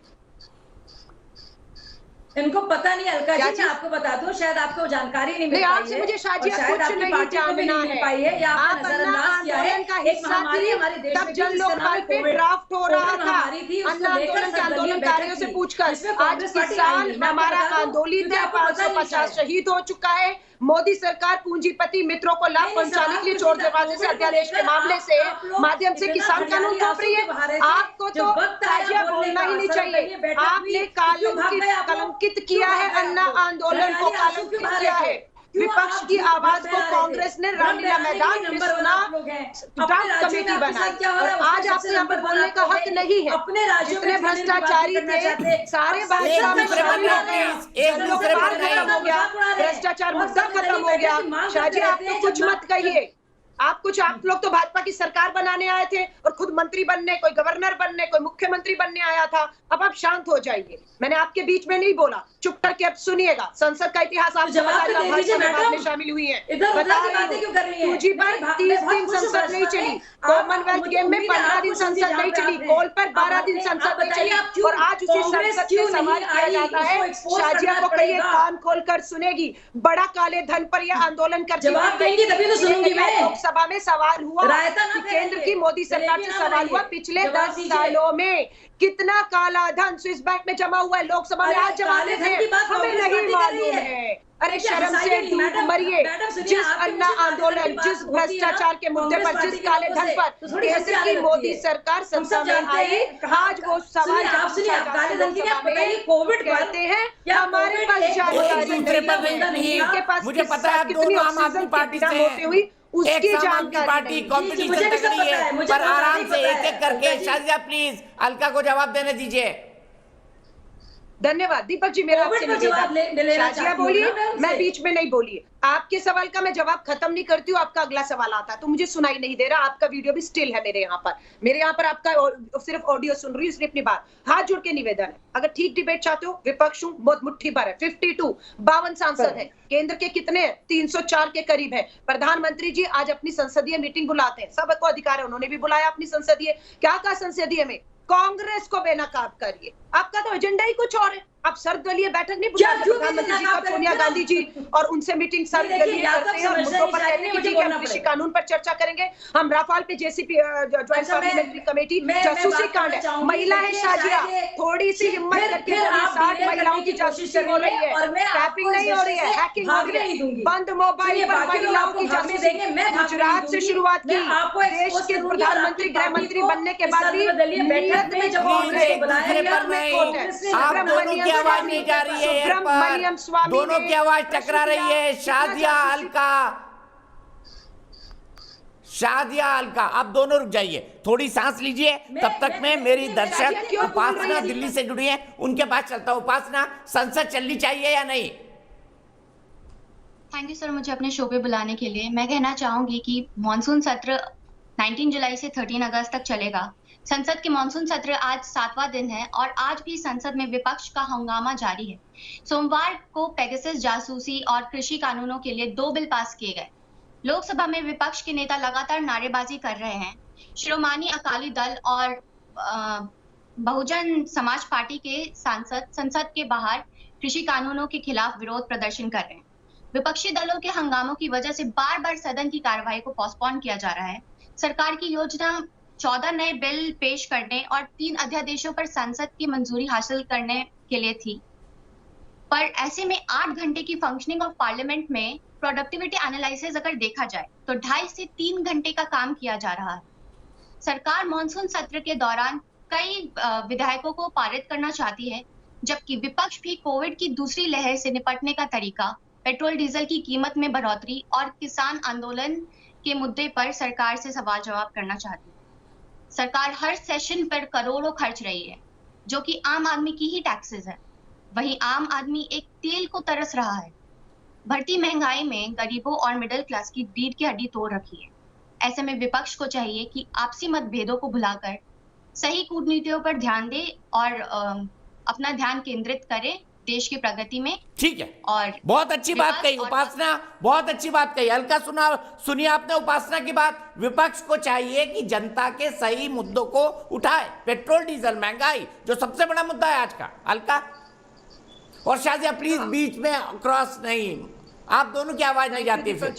इनको पता नहीं। अलका जी मैं आपको बता दूं, शायद आपको जानकारी नहीं मिल पाई है। आपसे मुझे शायद आपकी पार्टी को भी नहीं मिल पाई है, या आप नजरअंदाज किया है। एक महामारी हमारे देश में जन लोकपाल पे ड्राफ्ट हो रहा था, आंदोलनकारियों से पूछकर आज किसान हमारा आंदोलित है, 550 शहीद हो चुका है। मोदी सरकार पूंजीपति मित्रों को लाभ पहुंचाने के लिए चोर दरवाजे से अध्यादेश के मामले से माध्यम से किसान कानून थोप रही है। आपको तो ताजिया बोलना ही नहीं चाहिए। आपने कलंकित किया है, अन्ना आंदोलन को कलंकित किया है। विपक्ष की आवाज को कांग्रेस ने रामलीला मैदान में सुना, ड्राफ्ट कमेटी बनाई, और आज आपको यहाँ पर बोलने का हक नहीं है। अपने जितने भ्रष्टाचारी थे सारे भाजपा में शामिल हो गए, खत्म हो गया, भ्रष्टाचार मुद्दा खत्म हो गया। शाहजी आप तो कुछ मत कहिए, आप लोग तो भाजपा की सरकार बनाने आए थे और खुद मंत्री बनने, कोई गवर्नर बनने, कोई मुख्यमंत्री बनने आया था। अब आप शांत हो जाइए, मैंने आपके बीच में नहीं बोला, चुप करके अब सुनिएगा। संसद का इतिहास आप में शामिल हुई है, 2G पर 30 दिन संसद नहीं चली, कॉमनवेल्थ गेम में 15 दिन संसद नहीं चली, कॉल पर 12 दिन संसद नहीं चली, और आज उसी संसद से सवाल किया जाता है। शाजिया को कहिए कान खोलकर सुनेगी, बड़ा काले धन पर यह आंदोलन कर लोकसभा में सवाल हुआ कि केंद्र की मोदी सरकार से सवाल हुआ पिछले 10 सालों में कितना काला धन स्विस बैंक में जमा हुआ है। लोकसभा में आज जमा थे, हमें नहीं मालूम है। अरे शर्म से डूब मरिए। जिस अन्ना आंदोलन, जिस भ्रष्टाचार के मुद्दे पर, जिस काले धन पर केंद्र की मोदी सरकार संसद में आई, आज वो सवाल कोविड कहते हैं हमारे पास जानकारी नहीं, उनके पास मुझे पता है कितनी आम आदमी पार्टी से होती हुई उसकी जानकारी कंपटीशन लग रही है, पर आराम से एक एक करके। शाजिया प्लीज अलका को जवाब देने दीजिए। धन्यवाद दीपक जी, मेरा आपसे शाजिया बोलिए, मैं बीच में नहीं बोलिए। आपके सवाल का मैं जवाब खत्म नहीं करती हूँ, आपका अगला सवाल आता है तो मुझे सुनाई नहीं दे रहा। आपका वीडियो भी स्टिल है मेरे यहाँ पर आपका सिर्फ ऑडियो सुन रही हूँ, इसलिए अपनी बात हाथ जोड़ के निवेदन है, अगर ठीक डिबेट चाहते हो, विपक्ष बहुत मुट्ठी भर है, 52 सांसद है, केंद्र के कितने 304 के करीब है। प्रधानमंत्री जी आज अपनी संसदीय मीटिंग बुलाते हैं, सबको अधिकार है, उन्होंने भी बुलाया अपनी संसदीय। क्या कहा संसदीय में? कांग्रेस को बेनकाब करिए। आपका तो एजेंडा ही कुछ और है। आप सर्वदलीय बैठक नहीं बुलाते, प्रधानमंत्री जी का सोनिया गांधी जी और उनसे मीटिंग सर्वदलीय करते हैं और मुद्दों पर कहते हैं कि हम कृषि कानून पर चर्चा करेंगे, हम राफाल पे जेसीपी ज्वाइंट पार्लियामेंट्री कमेटी, जासूसी कांड है, महिला है शाजिया, थोड़ी सी हिम्मत करके 60 महिलाओं की जासूसी हो रही है, टैपिंग नहीं हो रही है, हैकिंग हो रही है, बंद मोबाइल पर महिलाओं की जासूसी। गुजरात से शुरुआत की, देश के प्रधानमंत्री गृह मंत्री बनने के बाद भी नीयत में की आवाज नहीं जा रही है, दोनों की आवाज टकरा रही है। शाजिया अलका, आप दोनों रुक जाइए, थोड़ी सांस लीजिए। तब तक में मेरी दर्शक उपासना दिल्ली से जुड़ी है, उनके पास चलता हूं। उपासना, संसद चलनी चाहिए या नहीं? थैंक यू सर मुझे अपने शो पे बुलाने के लिए। मैं कहना चाहूंगी कि मॉनसून सत्र 19 जुलाई से 13 अगस्त तक चलेगा। संसद के मानसून सत्र आज 7वां दिन है और आज भी संसद में विपक्ष का हंगामा जारी है। सोमवार को पेगासस जासूसी और कृषि कानूनों के लिए 2 बिल पास किए गए। लोकसभा में विपक्ष के नेता लगातार नारेबाजी कर रहे हैं। शिरोमणि अकाली दल और बहुजन समाज पार्टी के सांसद संसद के बाहर कृषि कानूनों के खिलाफ विरोध प्रदर्शन कर रहे हैं। विपक्षी दलों के हंगामों की वजह से बार बार सदन की कार्यवाही को पोस्टपोन किया जा रहा है। सरकार की योजना 14 नए बिल पेश करने और 3 अध्यादेशों पर संसद की मंजूरी हासिल करने के लिए थी, पर ऐसे में 8 घंटे की फंक्शनिंग ऑफ पार्लियामेंट में प्रोडक्टिविटी एनालिसिस अगर देखा जाए तो 2.5 से 3 घंटे का काम किया जा रहा है। सरकार मॉनसून सत्र के दौरान कई विधेयकों को पारित करना चाहती है, जबकि विपक्ष भी कोविड की दूसरी लहर से निपटने का तरीका, पेट्रोल डीजल की कीमत में बढ़ोतरी और किसान आंदोलन के मुद्दे पर सरकार से सवाल जवाब करना चाहती है। सरकार हर सेशन पर करोड़ों खर्च रही है, जो कि आम आदमी की ही टैक्सेस है। वहीं आम आदमी एक तेल को तरस रहा है। बढ़ती महंगाई में गरीबों और मिडिल क्लास की रीढ़ की हड्डी तोड़ रखी है। ऐसे में विपक्ष को चाहिए कि आपसी मतभेदों को भुलाकर सही कूटनीतियों पर ध्यान दे और अपना ध्यान केंद्रित करे देश की प्रगति में। ठीक है, और बहुत अच्छी बात कही उपासना, बहुत अच्छी बात कही। हल्का सुनिए आपने उपासना की बात। विपक्ष को चाहिए कि जनता के सही मुद्दों को उठाए, पेट्रोल डीजल महंगाई जो सबसे बड़ा मुद्दा है आज का। हल्का और शाजिया प्लीज बीच में क्रॉस नहीं, आप दोनों की आवाज नहीं जाती फिर।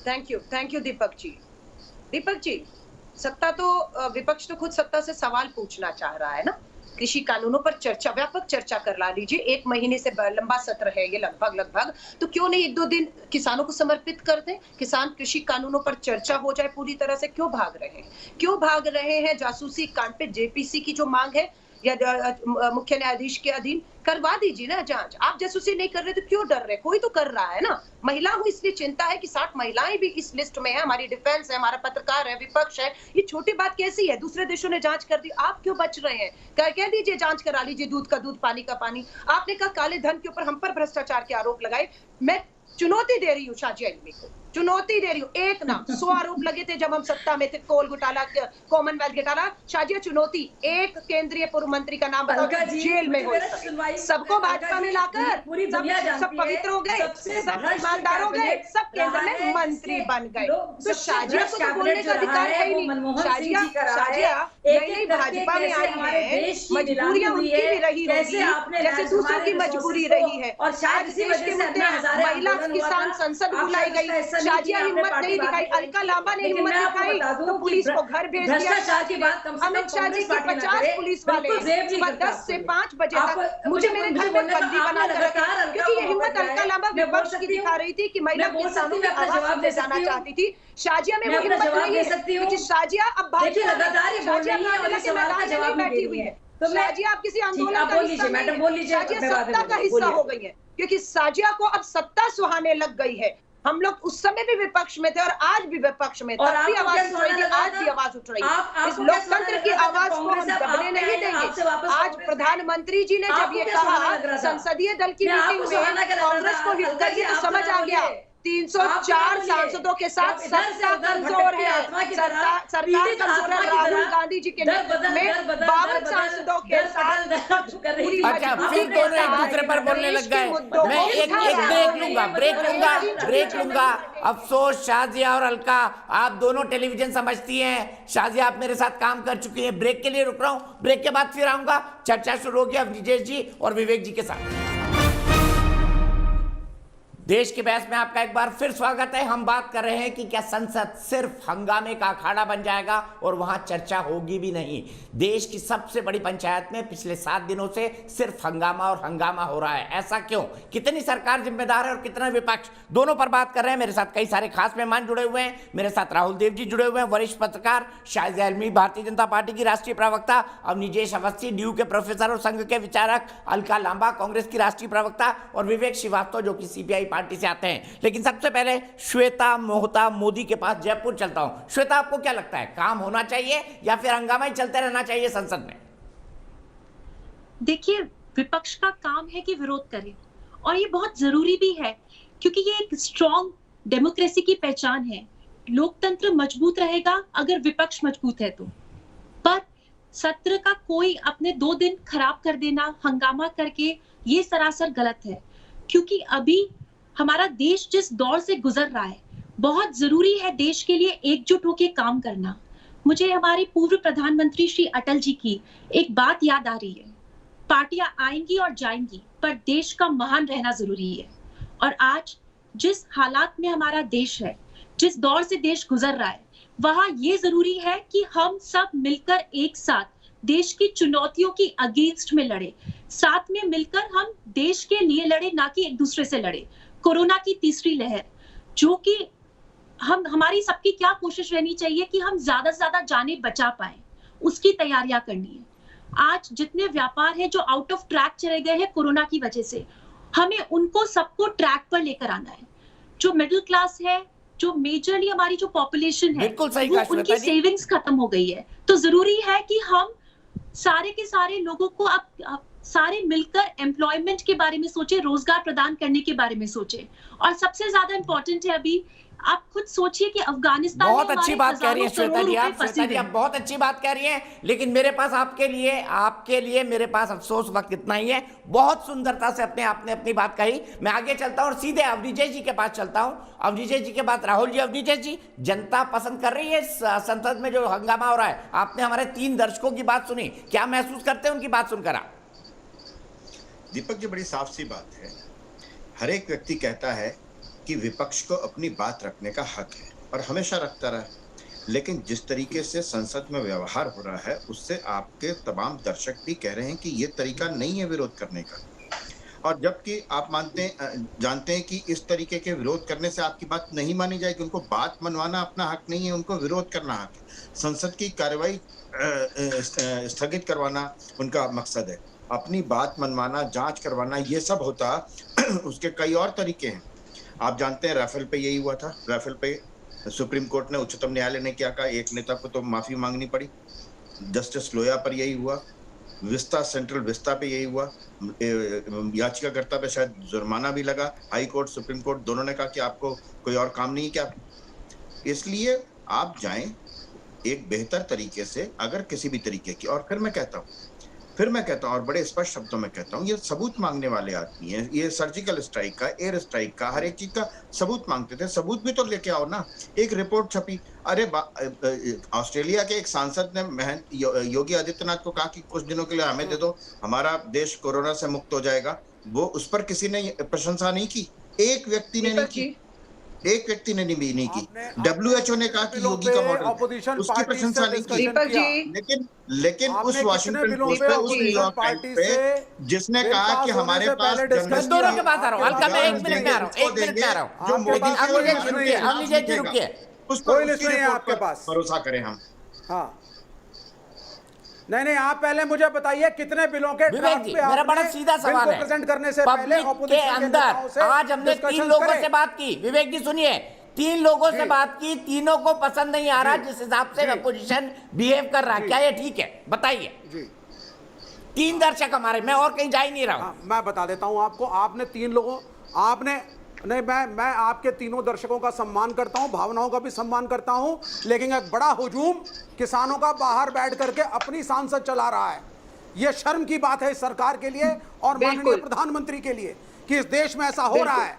Thank you Deepak ji. दीपक जी, सत्ता तो विपक्ष तो खुद सत्ता से सवाल पूछना चाह रहा है ना। कृषि कानूनों पर चर्चा, व्यापक चर्चा करवा लीजिए। 1 महीने से लंबा सत्र है ये लगभग, तो क्यों नहीं 1-2 दिन किसानों को समर्पित कर दें। किसान कृषि कानूनों पर चर्चा हो जाए पूरी तरह से। क्यों भाग रहे हैं जासूसी कांड पे? जेपीसी की जो मांग है या मुख्य न्यायाधीश के अधीन करवा दीजिए ना जांच। आप जासूसी नहीं कर रहे तो क्यों डर रहे? कोई तो कर रहा है ना। महिला हूं इसलिए चिंता है कि 60 महिलाएं भी इस लिस्ट में है। हमारी डिफेंस है, हमारा पत्रकार है, विपक्ष है। ये छोटी बात कैसी है? दूसरे देशों ने जांच कर दी, आप क्यों बच रहे हैं? कह दीजिए, जांच करा लीजिए। दूध का दूध, पानी का पानी। आपने कहा काले धन के ऊपर हम पर भ्रष्टाचार के आरोप लगाए। मैं चुनौती दे रही हूँ शाजिया इल्मी को, चुनौती दे रही हूँ। एक ना 100 आरोप लगे थे जब हम सत्ता में थे। कोल घोटाला, कॉमनवेल्थ घोटाला। शाजिया चुनौती, एक केंद्रीय पूर्व मंत्री का नाम बताओ जेल में हो, सबको भाजपा में लाकर सब पवित्र हो गए, सब ईमानदार हो गए, सब केंद्र में मंत्री बन गए। तो शाजिया को तो बोलने का अधिकार है ही नहीं। शाजिया नई भाजपा में आई है, मजबूरियां उनकी भी रही होगी जैसे दूसरों की मजबूरी रही है। और आज देश के मुद्दे महिला किसान संसद बुलाई गई, शाजिया हिम्मत नहीं दिखाई, अलका लांबा ने हिम्मत दिखाई तो पुलिस को घर भेज दिया। अमित शाह जी के 50 पुलिस वाले 10 से 5 बजे तक मुझे मेरे घर में बंदी बना कर रखा, क्योंकि ये हिम्मत अलका लांबा विपक्ष की दिखा रही थी कि महिला किसानों की आवाज ले जाना चाहती थी। शाजिया में वो हिम्मत नहीं है, क्योंकि शाजिया अब शाजिया के मैदान में नहीं बैठी हुई है। शाजिया आप किसी आंदोलन का हिस्सा नहीं, शाजिया सत्ता का हिस्सा हो गई है, क्योंकि शाजिया को अब सत्ता सुहाने लग गई है। हम लोग उस समय भी विपक्ष में थे और आज भी विपक्ष में, तब भी आवाज उठ रही थी, आज भी आवाज उठ रही है। इस लोकतंत्र की आवाज को हम दबने नहीं देंगे। आज प्रधानमंत्री जी ने जब ये कहा संसदीय दल की मीटिंग में कांग्रेस को हिट करके, तो समझ आ गया 304 सांसदों के साथ सत्ता कमजोर है, सरकार कमजोर है। राहुल गांधी जी के नेतृत्व में 52 सांसदों के साथ अच्छा, फिर दोनों एक दूसरे पर बोलने लग गए। मैं एक ब्रेक लूंगा। अफसोस शाजिया और अलका, आप दोनों टेलीविजन समझती हैं। शाजिया आप मेरे साथ काम कर चुकी हैं। ब्रेक के लिए रुक रहा हूं, ब्रेक के बाद फिर आऊंगा। चर्चा शुरू होगी अब विजेश जी और विवेक जी के साथ। देश के बहस में आपका एक बार फिर स्वागत है। हम बात कर रहे हैं कि क्या संसद सिर्फ हंगामे का अखाड़ा बन जाएगा और वहां चर्चा होगी भी नहीं। देश की सबसे बड़ी पंचायत में पिछले 7 दिनों से सिर्फ हंगामा और हंगामा हो रहा है। ऐसा क्यों? कितनी सरकार जिम्मेदार है और कितना विपक्ष? दोनों पर बात कर रहे हैं। मेरे साथ कई सारे खास मेहमान जुड़े हुए हैं। मेरे साथ राहुल देव जी जुड़े हुए हैं, वरिष्ठ पत्रकार, शाजिया इल्मी भारतीय जनता पार्टी की राष्ट्रीय प्रवक्ता, अवनिजेश अवस्थी ड्यू के प्रोफेसर और संघ के विचारक, अलका लांबा कांग्रेस की राष्ट्रीय प्रवक्ता और विवेक श्रीवास्तव जो कि सीपीआई पार्टी से आते हैं। लेकिन सबसे पहले श्वेता मोहता मोदी के पास जयपुर चलता हूं। श्वेता, आपको क्या लगता है, काम होना चाहिए या फिर हंगामा ही चलते रहना चाहिए संसद में? देखिए, विपक्ष का काम है कि विरोध करे और ये बहुत जरूरी भी है, क्योंकि ये एक स्ट्रॉन्ग डेमोक्रेसी की पहचान है। लोकतंत्र मजबूत रहेगा अगर विपक्ष मजबूत है तो। पर सत्र का कोई अपने 2 दिन खराब कर देना हंगामा करके, ये सरासर गलत है। क्योंकि अभी हमारा देश जिस दौर से गुजर रहा है, बहुत जरूरी है देश के लिए एकजुट होकर काम करना। मुझे हमारे पूर्व प्रधानमंत्री श्री अटल जी की एक बात याद आ रही है, पार्टियां आएंगी और जाएंगी पर देश का महान रहना जरूरी है। और आज जिस हालात में हमारा देश है, जिस दौर से देश गुजर रहा है, वहां ये जरूरी है कि हम सब मिलकर एक साथ देश की चुनौतियों की अगेंस्ट में लड़े, साथ में मिलकर हम देश के लिए लड़े, ना कि एक दूसरे से लड़े। कोरोना की तीसरी लहर, जो कि हमारी सबकी क्या कोशिश रहनी चाहिए कि हम ज्यादा से ज्यादा जाने बचा पाए, उसकी तैयारियां करनी है। आज जितने व्यापार हैं जो आउट ऑफ ट्रैक चले गए हैं कोरोना की वजह से, हमें उनको सबको ट्रैक पर लेकर आना है। जो मिडिल क्लास है, जो मेजरली हमारी जो पॉपुलेशन है, वो उनकी सेविंग्स खत्म हो गई है। तो जरूरी है कि हम सारे के सारे लोगों को अब सारे मिलकर एम्प्लॉयमेंट के बारे में सोचे, रोजगार प्रदान करने के बारे में सोचे। और सबसे ज्यादा इंपॉर्टेंट है, अभी आप खुद सोचिए कि अफगानिस्तान बहुत अच्छी बात कह रही है श्वेता जी, आप बहुत अच्छी बात कह रही हैं, लेकिन मेरे पास आपके लिए मेरे पास अफसोस वक्त इतना ही है। बहुत सुंदरता से आपने अपनी बात कही। मैं आगे चलता हूं और सीधे अवनीजय जी के पास चलता हूं। अवनीजय जी के बाद राहुल जी। अवनीजय जी, जनता पसंद कर रही है संसद में जो हंगामा हो रहा है? आपने हमारे 3 दर्शकों की बात सुनी, क्या महसूस करते हैं उनकी बात सुनकर आप? दीपक जी, बड़ी साफ सी बात है। हर एक व्यक्ति कहता है कि विपक्ष को अपनी बात रखने का हक है और हमेशा रखता रहा, लेकिन जिस तरीके से संसद में व्यवहार हो रहा है उससे आपके तमाम दर्शक भी कह रहे हैं कि ये तरीका नहीं है विरोध करने का। और जबकि आप जानते हैं कि इस तरीके के विरोध करने से आपकी बात नहीं मानी जाएगी। उनको बात मनवाना अपना हक नहीं है, उनको विरोध करना हक है। संसद की कार्रवाई स्थगित करवाना उनका मकसद है। अपनी बात मनवाना, जांच करवाना, ये सब होता उसके कई और तरीके हैं। आप जानते हैं राफेल पे यही हुआ था। राफेल पे सुप्रीम कोर्ट ने, उच्चतम न्यायालय ने क्या कहा, एक नेता को तो माफी मांगनी पड़ी। जस्टिस लोया पर यही हुआ, विस्ता, सेंट्रल विस्ता पे यही हुआ, याचिकाकर्ता पे शायद जुर्माना भी लगा। हाई कोर्ट, सुप्रीम कोर्ट दोनों ने कहा कि आपको कोई और काम नहीं क्या। इसलिए आप जाएं एक बेहतर तरीके से, अगर किसी भी तरीके की। और फिर मैं कहता हूँ और बड़े स्पष्ट शब्दों में कहता हूँ, ये सबूत मांगने वाले आदमी हैं। ये सर्जिकल स्ट्राइक का, एयर स्ट्राइक का, हर एक चीज का सबूत मांगते थे। सबूत भी तो लेके आओ ना। एक रिपोर्ट छपी, अरे ऑस्ट्रेलिया के एक सांसद ने योगी आदित्यनाथ को कहा कि कुछ दिनों के लिए हमें दे दो, हमारा देश कोरोना से मुक्त हो जाएगा। वो उस पर किसी ने प्रशंसा नहीं की, एक व्यक्ति ने नहीं की, एक व्यक्ति ने भी नहीं की। WHO ने कहा कि योगी का मॉडल, उसकी प्रशंसा नहीं की। लेकिन उस वाशिंगटन पोस्ट पे, उस न्यूयॉर्क टाइम्स पे जिसने कहा कि हमारे पास दोनों के पास आ रहा हूं, हल्का मैं 1 मिनट में आ रहा हूं, जो मोदी जी रुकिए, उस पर आपके पास भरोसा करें हम। हाँ, नहीं, आप पहले मुझे बताइए कितने बिलों के विवेक जी, मेरा बड़ा सीधा सवाल है। प्रेजेंट करने से पहले के अंदर आज हमने 3 लोगों से बात की। विवेक जी सुनिए, 3 लोगों से बात की, तीनों को पसंद नहीं आ रहा जिस हिसाब से अपोजिशन बिहेव कर रहा है। क्या ये ठीक है? बताइए। 3 दर्शक हमारे, मैं और कहीं जा ही नहीं रहा हूं। मैं बता देता हूं आपको। आपने 3 लोगों, आपने नहीं, मैं आपके तीनों दर्शकों का सम्मान करता हूं, भावनाओं का भी सम्मान करता हूं, लेकिन एक बड़ा हुजूम किसानों का बाहर बैठ करके अपनी सांसद चला रहा है। यह शर्म की बात है इस सरकार के लिए और माननीय प्रधानमंत्री के लिए कि इस देश में ऐसा हो रहा है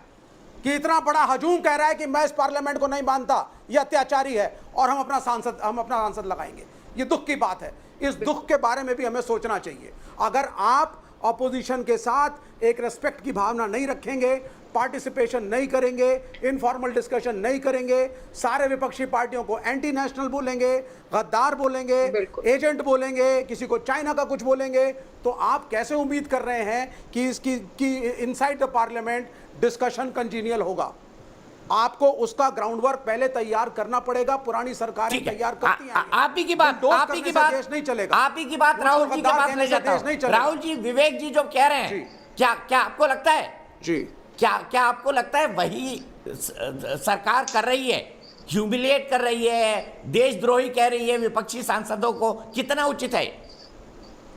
कि इतना बड़ा हुजूम कह रहा है कि मैं इस पार्लियामेंट को नहीं मानता, यह अत्याचारी है और हम अपना सांसद लगाएंगे। ये दुख की बात है। इस दुख के बारे में भी हमें सोचना चाहिए। अगर आप अपोजिशन के साथ एक रेस्पेक्ट की भावना नहीं रखेंगे, पार्टिसिपेशन नहीं करेंगे, इनफॉर्मल डिस्कशन नहीं करेंगे, सारे विपक्षी पार्टियों को एंटी नेशनल बोलेंगे, गद्दार बोलेंगे, एजेंट बोलेंगे, किसी को चाइना का कुछ बोलेंगे, तो आप कैसे उम्मीद कर रहे हैं कि inside the parliament discussion continual होगा? आपको उसका ग्राउंड वर्क पहले तैयार करना पड़ेगा। पुरानी सरकारें तैयार करती हैं। आप ही की बात देश नहीं चलेगा। आप ही की बात राहुल जी के पास ले जाता हूं। राहुल जी, विवेक जी जो कह रहे हैं, क्या आपको लगता है जी, क्या आपको लगता है वही सरकार कर रही है, ह्यूमिलिएट कर रही है, देशद्रोही कह रही है विपक्षी सांसदों को? कितना उचित है?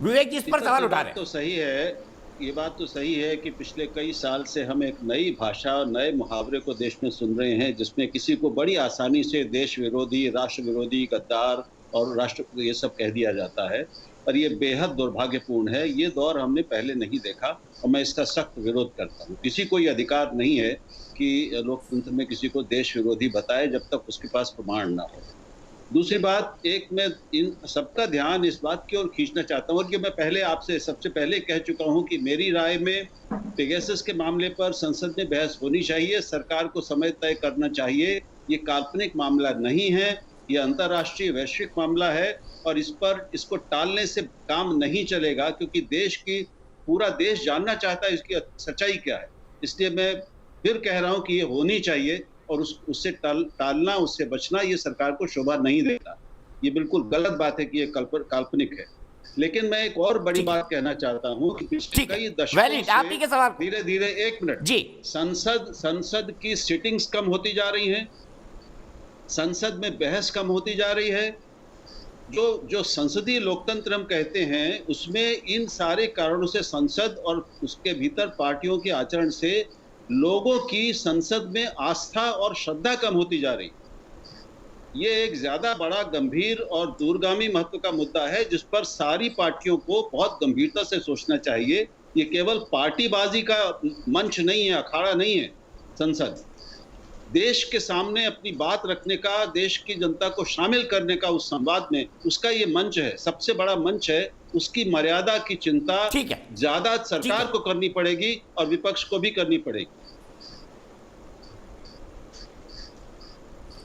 विवेक जी इस पर सवाल उठा रहे हैं। तो सही है, ये बात तो सही है कि पिछले कई साल से हम एक नई भाषा और नए मुहावरे को देश में सुन रहे हैं, जिसमें किसी को बड़ी आसानी से देश विरोधी, राष्ट्र विरोधी, गद्दार और राष्ट्र ये सब कह दिया जाता है। और ये बेहद दुर्भाग्यपूर्ण है। ये दौर हमने पहले नहीं देखा और मैं इसका सख्त विरोध करता हूँ। किसी को ये अधिकार नहीं है कि लोकतंत्र में किसी को देश विरोधी बताए जब तक उसके पास प्रमाण ना हो। दूसरी बात, एक मैं इन सबका ध्यान इस बात की ओर खींचना चाहता हूँ, और ये मैं पहले आपसे सबसे पहले कह चुका हूँ कि मेरी राय में पेगासस के मामले पर संसद में बहस होनी चाहिए, सरकार को समय तय करना चाहिए। ये काल्पनिक मामला नहीं है, ये अंतर्राष्ट्रीय वैश्विक मामला है और इसको टालने से काम नहीं चलेगा, क्योंकि पूरा देश जानना चाहता है इसकी सच्चाई क्या है। इसलिए मैं फिर कह रहा हूं कि ये होनी चाहिए और उससे टालना, उससे बचना ये सरकार को शोभा नहीं देता। ये बिल्कुल गलत बात है कि ये काल्पनिक है। लेकिन मैं एक और बड़ी बात कहना चाहता हूं कि पिछले कई दशकों से धीरे धीरे, एक मिनट जी, संसद की सिटिंग्स कम होती जा रही हैं, संसद में बहस कम होती जा रही है। जो संसदीय लोकतंत्र हम कहते हैं उसमें इन सारे कारणों से संसद और उसके भीतर पार्टियों के आचरण से लोगों की संसद में आस्था और श्रद्धा कम होती जा रही। ये एक ज्यादा बड़ा गंभीर और दूरगामी महत्व का मुद्दा है जिस पर सारी पार्टियों को बहुत गंभीरता से सोचना चाहिए। ये केवल पार्टीबाजी का मंच नहीं है, अखाड़ा नहीं है। संसद देश के सामने अपनी बात रखने का, देश की जनता को शामिल करने का उस संवाद में, उसका ये मंच है, सबसे बड़ा मंच है। उसकी मर्यादा की चिंता ज्यादा सरकार को करनी पड़ेगी और विपक्ष को भी करनी पड़ेगी।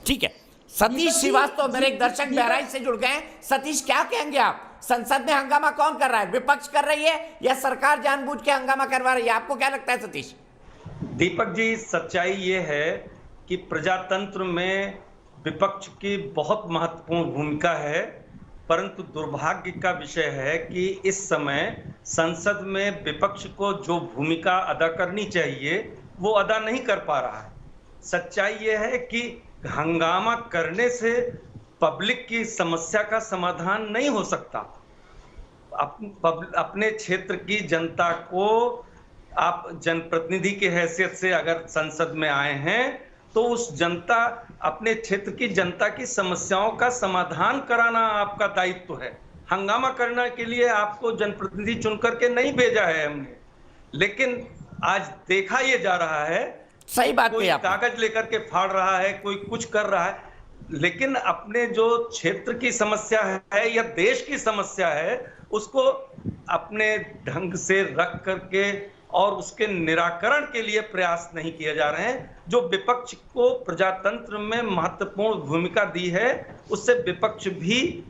ठीक है, सतीश श्रीवास्तव मेरे एक दर्शक बहराइच से जुड़ गए हैं। सतीश, क्या कहेंगे आप? संसद में हंगामा कौन कर रहा है? विपक्ष कर रही है या सरकार जानबूझ के हंगामा करवा रही है? आपको क्या लगता है सतीश? दीपक जी, सच्चाई ये है कि प्रजातंत्र में विपक्ष की बहुत महत्वपूर्ण भूमिका है, परंतु दुर्भाग्य का विषय है कि इस समय संसद में विपक्ष को जो भूमिका अदा करनी चाहिए वो अदा नहीं कर पा रहा है। सच्चाई ये है कि हंगामा करने से पब्लिक की समस्या का समाधान नहीं हो सकता। अपने क्षेत्र की जनता को आप जनप्रतिनिधि की हैसियत से अगर संसद में आए हैं तो उस जनता, अपने क्षेत्र की जनता की समस्याओं का समाधान कराना आपका दायित्व है। हंगामा करने के लिए आपको जनप्रतिनिधि चुन करके नहीं भेजा है हमने। लेकिन आज देखा ये जा रहा है, सही बात है, कोई कागज लेकर के फाड़ रहा है, कोई कुछ कर रहा है, लेकिन अपने जो क्षेत्र की समस्या है या देश की समस्या है उसको अपने ढंग से रख करके और उसके निराकरण के लिए प्रयास नहीं किए जा रहे हैं। जो विपक्ष को प्रजातंत्र में महत्वपूर्ण भूमिका दी है उससे विपक्ष भी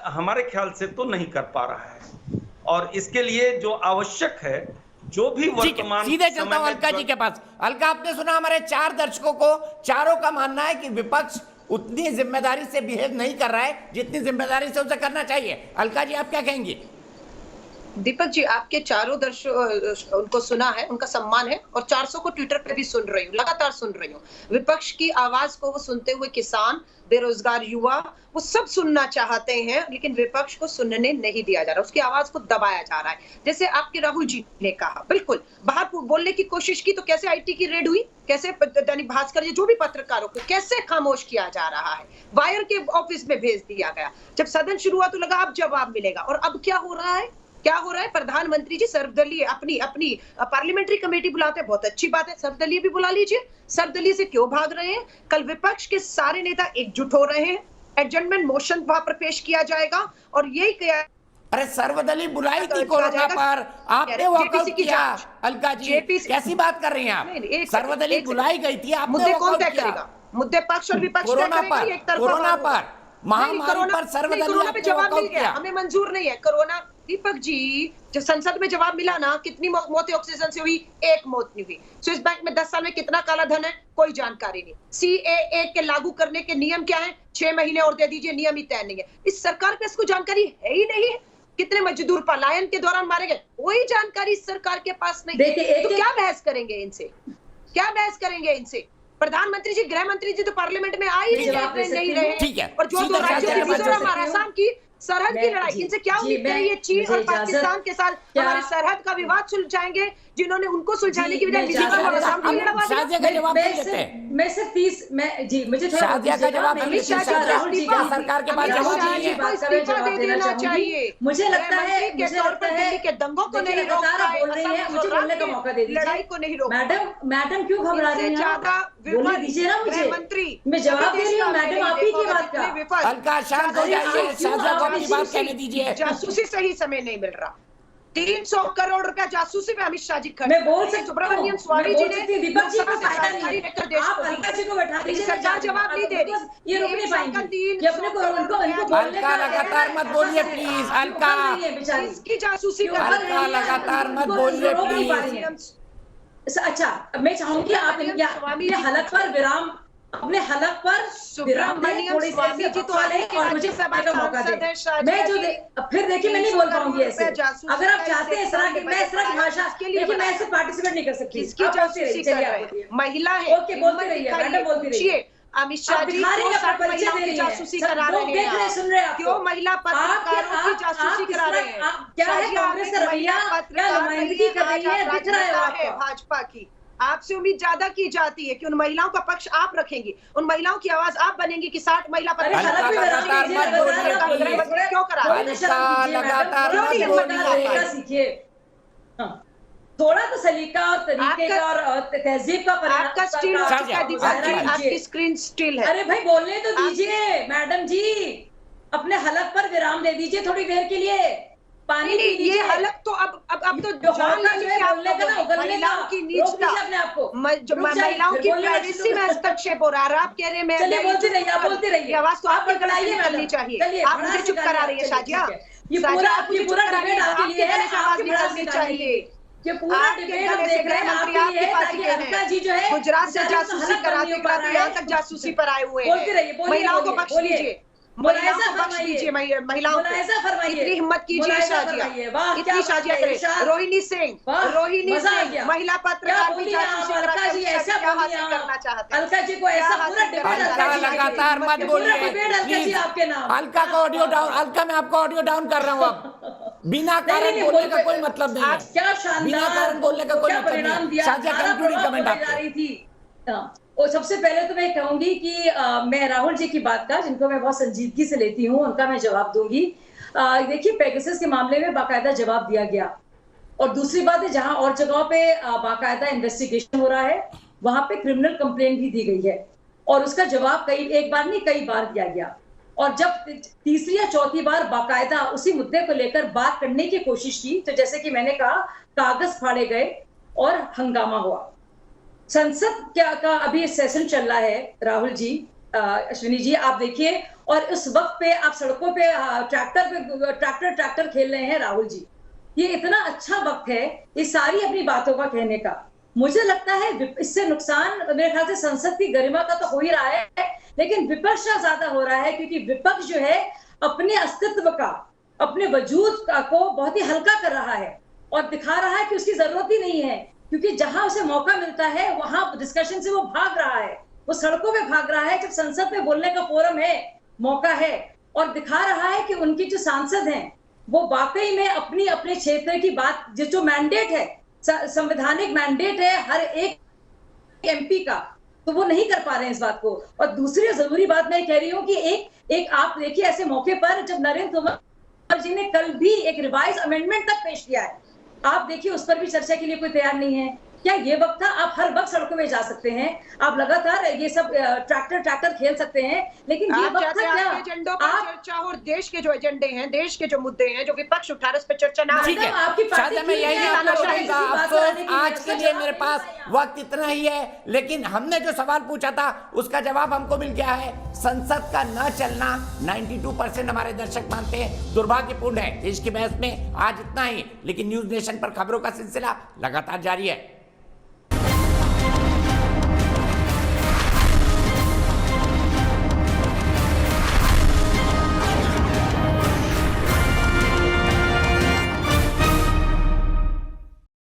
हमारे ख्याल से तो नहीं कर पा रहा है। और इसके लिए जो आवश्यक है, जो भी वर्तमान सीधे चलता हूं अलका जी के पास। अलका, आपने सुना हमारे 4 दर्शकों को, चारों का मानना है कि विपक्ष उतनी जिम्मेदारी से बिहेव नहीं कर रहा है जितनी जिम्मेदारी से उसे करना चाहिए। अलका जी, आप क्या कहेंगी? दीपक जी, आपके चारों दर्शक उनको सुना है, उनका सम्मान है और 400 को ट्विटर पे भी सुन रही हूँ, लगातार सुन रही हूँ। विपक्ष की आवाज को वो सुनते हुए किसान, बेरोजगार युवा, वो सब सुनना चाहते हैं, लेकिन विपक्ष को सुनने नहीं दिया जा रहा, उसकी आवाज को दबाया जा रहा है। जैसे आपके राहुल जी ने कहा, बिल्कुल बाहर बोलने की कोशिश की तो कैसे आईटी की रेड हुई, कैसे दैनिक भास्कर जो भी पत्रकारों को कैसे खामोश किया जा रहा है, वायर के ऑफिस में भेज दिया गया। जब सदन शुरू हुआ तो लगा अब जवाब मिलेगा, और अब क्या हो रहा है? क्या हो रहा है? प्रधानमंत्री जी सर्वदलीय अपनी पार्लियामेंट्री कमेटी बुलाते हैं, बहुत अच्छी बात है, सर्वदलीय भी बुला लीजिए। सर्वदलीय से क्यों भाग रहे हैं? कल विपक्ष के सारे नेता एकजुट हो रहे हैं, एडजमेंट मोशन वहां पर पेश किया जाएगा और यही किया। अरे सर्वदलीय बुलाई थी कोरोना पर, आपने वॉकआउट किया। अलका जी, कैसी बात कर रही हैं आप? सर्वदलीय बुलाई गई थी, आपने मुद्दे कौन तय करेगा? मुद्दे पक्ष और विपक्ष कोरोना पर, महामारी पर सर्वदलीय जवाब मिल गया, हमें मंजूर नहीं है कोरोना। दीपक जी, जो संसद में जवाब मिला ना, कितनी मौतें ऑक्सीजन से हुई? 1 मौत नहीं हुई। स्विस बैंक में 10 साल में कितना काला धन है? कोई जानकारी नहीं। CAA के लागू करने के नियम क्या है? 6 महीने और दे दीजिए, नियम ही तय नहीं है। इस सरकार पे इसको जानकारी है ही नहीं है। कितने मजदूर पलायन के दौरान मारे गए, कोई जानकारी इस सरकार के पास नहीं है। तो क्या बहस करेंगे इनसे? क्या बहस करेंगे इनसे? प्रधानमंत्री जी, गृह मंत्री जी तो पार्लियामेंट में आ ही नहीं रहे। और जो 2 राज्यों की मिजोरम और असम की सरहद की लड़ाई, इनसे क्या उम्मीद है? ये चीन और पाकिस्तान के साथ हमारे सरहद का विवाद सुलझाएंगे, जिन्होंने उनको सुलझाने की बजाय मिजोरम और असम की लड़ाई। मैं सिर्फ 30 जी मुझे सरकार के पास इस्तीफा दे देना चाहिए। मुझे लगता है दिल्ली के दंगों को नहीं रोकता है, मुझे बोलने का मौका दे दीजिए। लड़ाई को नहीं रोकता। मैडम क्यों घबरा रही हैं? ज्यादा बोलने दीजिए ना मुझे, मैं जवाब दे रही हूँ। मैडम आप ही की बात का हल्का शांत हो जाइए, शाहजहां को अपनी बात कहने दीजिए। जासूसी सही समय नहीं मिल रहा। 300 करोड़ रुपया जासूसी में अमित शाह जी खर्च। मैं बोल सकती हूँ, सुब्रमण्यम मैं स्वामी बोल जी सकती हूँ, ने दीपक जी को लोकसभा बैठा जानकारी दीजिए। लेकर देश आप को अलका जी को बैठा दीजिए, सरकार जवाब नहीं दे रही। ये रुक नहीं पाएंगी, ये अपने को उनको बोलने अलका लगातार मत बोलिए प्लीज, अलका इसकी जासूसी कर रहे अलका हैं। लगातार मत बोलिए रोक नहीं पा प्लीज। रही हैं। अच्छा, मैं चाहूंगी आप अपने हलक पर विराम, अपने हलक पर विराम दें, थोड़ी सी स्वामी जी तो लें और मुझे राज्यसभा का मौका सांसद हैं, दें। मैं जो फिर देखिए, मैं नहीं बोल पाऊंगी ऐसे। जासूसी अगर आप का चाहते हैं इस तरह की, मैं इस तरह की भाषा, देखिए मैं ऐसे पार्टिसिपेट नहीं कर सकती। किसकी आप बोलते रहिए, जासूसी कर चलिए रहे आप हैं? बोलिए। महिला है, ओके, बोलते रहिए मैडम, बोलती रहिए। अमित शाह जी दिखा रही क्यों है, सात परिचय महिलाओं दे की रही है। जासूसी सब करा लोग रहे देख रहे हैं, सुन रहे हैं आपको। क्यों महिला पत्रकारों की जासूसी करा रहे हैं? क्या है कांग्रेस का रवैया, क्या नुमाइंदगी कर रही है, दिख रहा है आपको। भाजपा की आपसे उम्मीद ज्यादा की जाती है कि उन महिलाओं का पक्ष आप रखेंगी, उन महिलाओं की आवाज आप बनेंगी कि 60 महिला लगातार मत बोलिए प्लीज। क्यों करा रहे हैं? लगातार मत बोलिए। सीखिए, थोड़ा तो सलीका और तरीके का और तहजीब का आपका स्टील हो चुका है दीपक जी, आपकी स्क्रीन स्टिल है। अरे भाई बोलने तो दीजिए मैडम जी, अपने हलक पर विराम दे दीजिए थोड़ी देर के लिए, पानी पी लीजिए। ये हलक तो अब तो जान लीजिए कि बोलने का ना, उगलने का, महिलाओं की रोक लीजिए नीचता, अपने आप को। महिलाओं की प्राइवेसी में हस्तक्षेप हो रहा है। आप कह रहे हैं मैं चलिए बोलती रहिए, आप बोलती रहिए। आवाज तो आप आपकी बड़बड़ाइए करनी चाहिए। आप मुझे चुप करा रही है शाजिया। ये पूरा डिबेट आपके लिए है, आवाज निकालनी चाहिए। ये पूरा डिबेट हम देख रहे हैं आपके लिए है, ताकि अलका जी जो है गुजरात से जासूसी कराते कराते यहाँ तक जासूसी पर आए हुए बोलते रहिए, हैं। महिलाओं को बख्श दीजिए, महिलाओं को बख्श दीजिए, महिलाओं को इतनी हिम्मत कीजिए शाजिया, इतनी शाजिया करें। रोहिणी सिंह महिला पत्रकार की जासूसी कराते क्या हासिल करना चाहते हैं? अलका जी को ऐसा पूरा अलका लगातार मत बोलिए प्लीज। अलका को ऑडियो डाउन, अलका मैं आपको ऑडियो डाउन कर रहा हूँ अब। बिना कारण बोलने का कोई मतलब नहीं है, क्या शानदार, बिना कारण बोलने का कोई मतलब नहीं है। शाजिया कंक्लूडिंग कमेंट आपको। और सबसे पहले तो मैं कहूंगी कि मैं राहुल जी की बात का, जिनको मैं बहुत संजीदगी से लेती हूँ, उनका मैं जवाब दूंगी। देखिए, पेगासस के मामले में बाकायदा जवाब दिया गया, और दूसरी बात है जहां और जगहों पे बाकायदा इन्वेस्टिगेशन हो रहा है, वहां पे क्रिमिनल कंप्लेंट भी दी गई है, और उसका जवाब एक बार नहीं कई बार दिया गया। और जब तीसरी या चौथी बार बाकायदा उसी मुद्दे को लेकर बात करने की कोशिश की, तो जैसे कि मैंने कहा, कागज फाड़े गए और हंगामा हुआ। संसद का अभी सेशन चल रहा है राहुल जी, अश्विनी जी, आप देखिए, और उस वक्त पे आप सड़कों पे ट्रैक्टर खेल रहे हैं राहुल जी। ये इतना अच्छा वक्त है इस सारी अपनी बातों का कहने का। मुझे लगता है इससे नुकसान मेरे ख्याल से संसद की गरिमा का तो हो ही रहा है, लेकिन विपक्ष का ज्यादा हो रहा है, क्योंकि विपक्ष जो है अपने अस्तित्व का, अपने वजूद को बहुत ही हल्का कर रहा है और दिखा रहा है कि उसकी जरूरत ही नहीं है, क्योंकि जहां उसे मौका मिलता है वहां डिस्कशन से वो भाग रहा है, वो सड़कों पे भाग रहा है। जब संसद में बोलने का फोरम है, मौका है, और दिखा रहा है कि उनकी जो सांसद हैं वो वाकई में अपनी अपने क्षेत्र की बात, जो मैंडेट है, संवैधानिक मैंडेट है हर एक एमपी का, तो वो नहीं कर पा रहे हैं इस बात को। और दूसरी जरूरी बात मैं कह रही हूँ कि एक आप देखिए ऐसे मौके पर जब नरेंद्र तोमर जी ने कल भी एक रिवाइज अमेंडमेंट तक पेश किया है, आप देखिए उस पर भी चर्चा के लिए कोई तैयार नहीं है। क्या ये वक्त था? आप हर वक्त सड़कों में जा सकते हैं, आप लगातार ये सब ट्रैक्टर खेल सकते हैं, लेकिन ये वक्त था क्या? एजेंडों पर चर्चा और देश के जो एजेंडे हैं, देश के जो मुद्दे हैं, जो विपक्ष उठा रहे, उस पर चर्चा ना। ठीक है, आपकी पार्टी मैं यही आज के लिए मेरे पास वक्त इतना ही है, लेकिन हमने जो सवाल पूछा था उसका जवाब हमको मिल गया है। संसद का न चलना 92% हमारे दर्शक मानते हैं दुर्भाग्यपूर्ण है। देश की बहस में आज इतना ही, लेकिन न्यूज नेशन पर खबरों का सिलसिला लगातार जारी है।